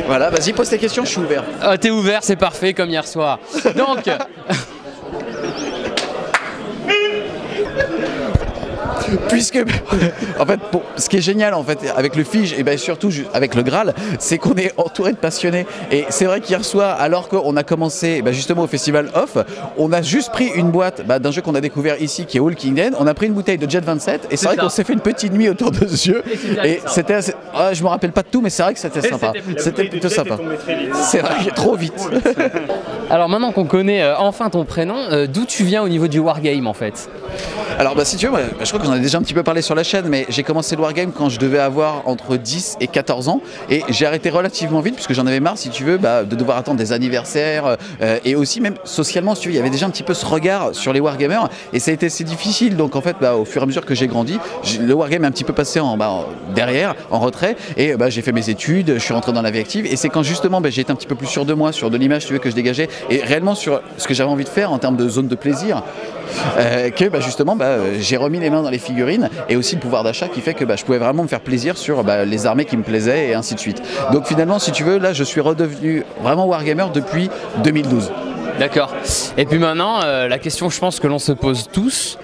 Voilà, vas-y pose tes questions, je suis ouvert. T'es ouvert, c'est parfait comme hier soir. Donc... Puisque, en fait, ce qui est génial en fait avec le Fige et surtout avec le Graal, c'est qu'on est entouré de passionnés. Et c'est vrai qu'hier soir, alors qu'on a commencé justement au festival off, on a juste pris une boîte d'un jeu qu'on a découvert ici qui est Walking Dead. On a pris une bouteille de Jet 27 et c'est vrai qu'on s'est fait une petite nuit autour de ce jeu. Et c'était assez... je me rappelle pas de tout, mais c'est vrai que c'était sympa. C'était plutôt sympa. C'est vrai, trop vite. Alors maintenant qu'on connaît enfin ton prénom, d'où tu viens au niveau du wargame en fait? Alors si tu veux, je crois qu'on en a déjà un petit peu parlé sur la chaîne, mais j'ai commencé le wargame quand je devais avoir entre 10 et 14 ans et j'ai arrêté relativement vite puisque j'en avais marre, si tu veux, de devoir attendre des anniversaires et aussi même socialement, si tu veux, il y avait déjà un petit peu ce regard sur les wargamers et ça a été assez difficile. Donc en fait, au fur et à mesure que j'ai grandi, le wargame est un petit peu passé derrière, en retrait et j'ai fait mes études, je suis rentré dans la vie active et c'est quand justement j'ai été un petit peu plus sûr de moi, sur de l'image, si tu veux, que je dégageais et réellement sur ce que j'avais envie de faire en termes de zone de plaisir. Que justement j'ai remis les mains dans les figurines et aussi le pouvoir d'achat qui fait que je pouvais vraiment me faire plaisir sur les armées qui me plaisaient et ainsi de suite. Donc finalement, si tu veux, là je suis redevenu vraiment wargamer depuis 2012. D'accord. Et puis maintenant, la question je pense que l'on se pose tous,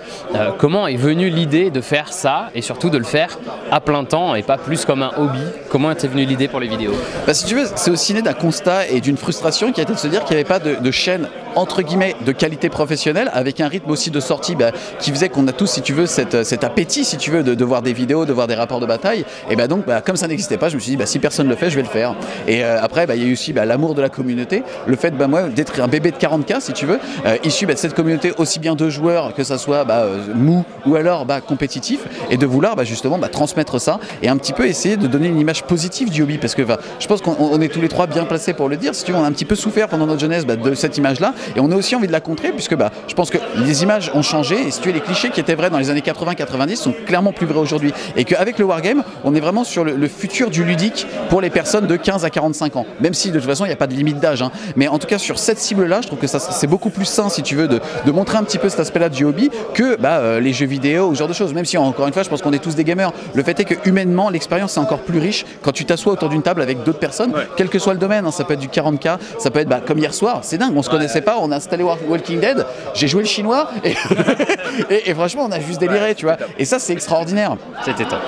comment est venue l'idée de faire ça et surtout de le faire à plein temps et pas plus comme un hobby? Comment est venue l'idée pour les vidéos? Si tu veux, c'est aussi né d'un constat et d'une frustration qui a été de se dire qu'il n'y avait pas de chaîne entre guillemets de qualité professionnelle, avec un rythme aussi de sortie qui faisait qu'on a tous, si tu veux, cet appétit, si tu veux, de voir des vidéos, de voir des rapports de bataille. Et donc, comme ça n'existait pas, je me suis dit, si personne le fait, je vais le faire. Et après, il y a eu aussi l'amour de la communauté, le fait, moi, d'être un bébé de 40K, si tu veux, issu de cette communauté aussi bien de joueurs, que ça soit mou ou alors compétitif, et de vouloir justement transmettre ça et un petit peu essayer de donner une image positive du hobby, parce que je pense qu'on est tous les trois bien placés pour le dire. Si tu veux, on a un petit peu souffert pendant notre jeunesse de cette image-là, et on a aussi envie de la contrer, puisque je pense que les images ont changé, et si tu veux, les clichés qui étaient vrais dans les années 80-90 sont clairement plus vrais aujourd'hui, et qu'avec le Wargame, on est vraiment sur le futur du ludique pour les personnes de 15 à 45 ans, même si de toute façon il n'y a pas de limite d'âge, hein. Mais en tout cas sur cette cible-là, je trouve que c'est beaucoup plus sain, si tu veux, de montrer un petit peu cet aspect-là du hobby que les jeux vidéo ou ce genre de choses, même si encore une fois je pense qu'on est tous des gamers. Le fait est que humainement l'expérience est encore plus riche quand tu t'assois autour d'une table avec d'autres personnes, quel que soit le domaine, hein. Ça peut être du 40K, ça peut être comme hier soir, c'est dingue, on se connaissait pas, on a installé Walking Dead, j'ai joué le chinois et franchement on a juste déliré, tu vois, et ça c'est extraordinaire. C'était top.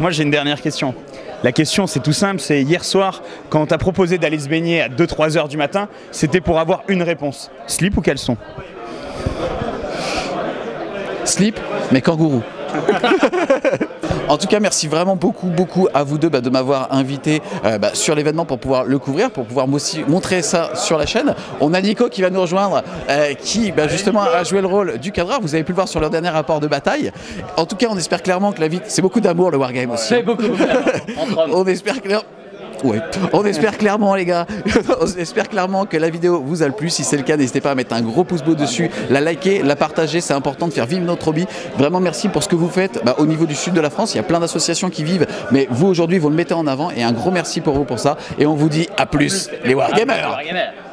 Moi j'ai une dernière question. La question c'est tout simple, c'est hier soir quand on t'a proposé d'aller se baigner à 2-3 heures du matin, c'était pour avoir une réponse. Slip ou caleçon? Slip, mais kangourou. En tout cas, merci vraiment beaucoup à vous deux de m'avoir invité sur l'événement pour pouvoir le couvrir, pour pouvoir aussi montrer ça sur la chaîne. On a Nico qui va nous rejoindre, qui justement a joué le rôle du cadreur. Vous avez pu le voir sur leur dernier rapport de bataille. En tout cas, on espère clairement que la vie, c'est beaucoup d'amour le Wargame aussi. C'est beaucoup. On espère clairement. Ouais. On espère clairement, les gars, on espère clairement que la vidéo vous a plu. Si c'est le cas, n'hésitez pas à mettre un gros pouce bleu dessus, la liker, la partager, c'est important de faire vivre notre hobby. Vraiment merci pour ce que vous faites au niveau du sud de la France. Il y a plein d'associations qui vivent, mais vous aujourd'hui vous le mettez en avant, et un gros merci pour vous pour ça. Et on vous dit à plus les Wargamers.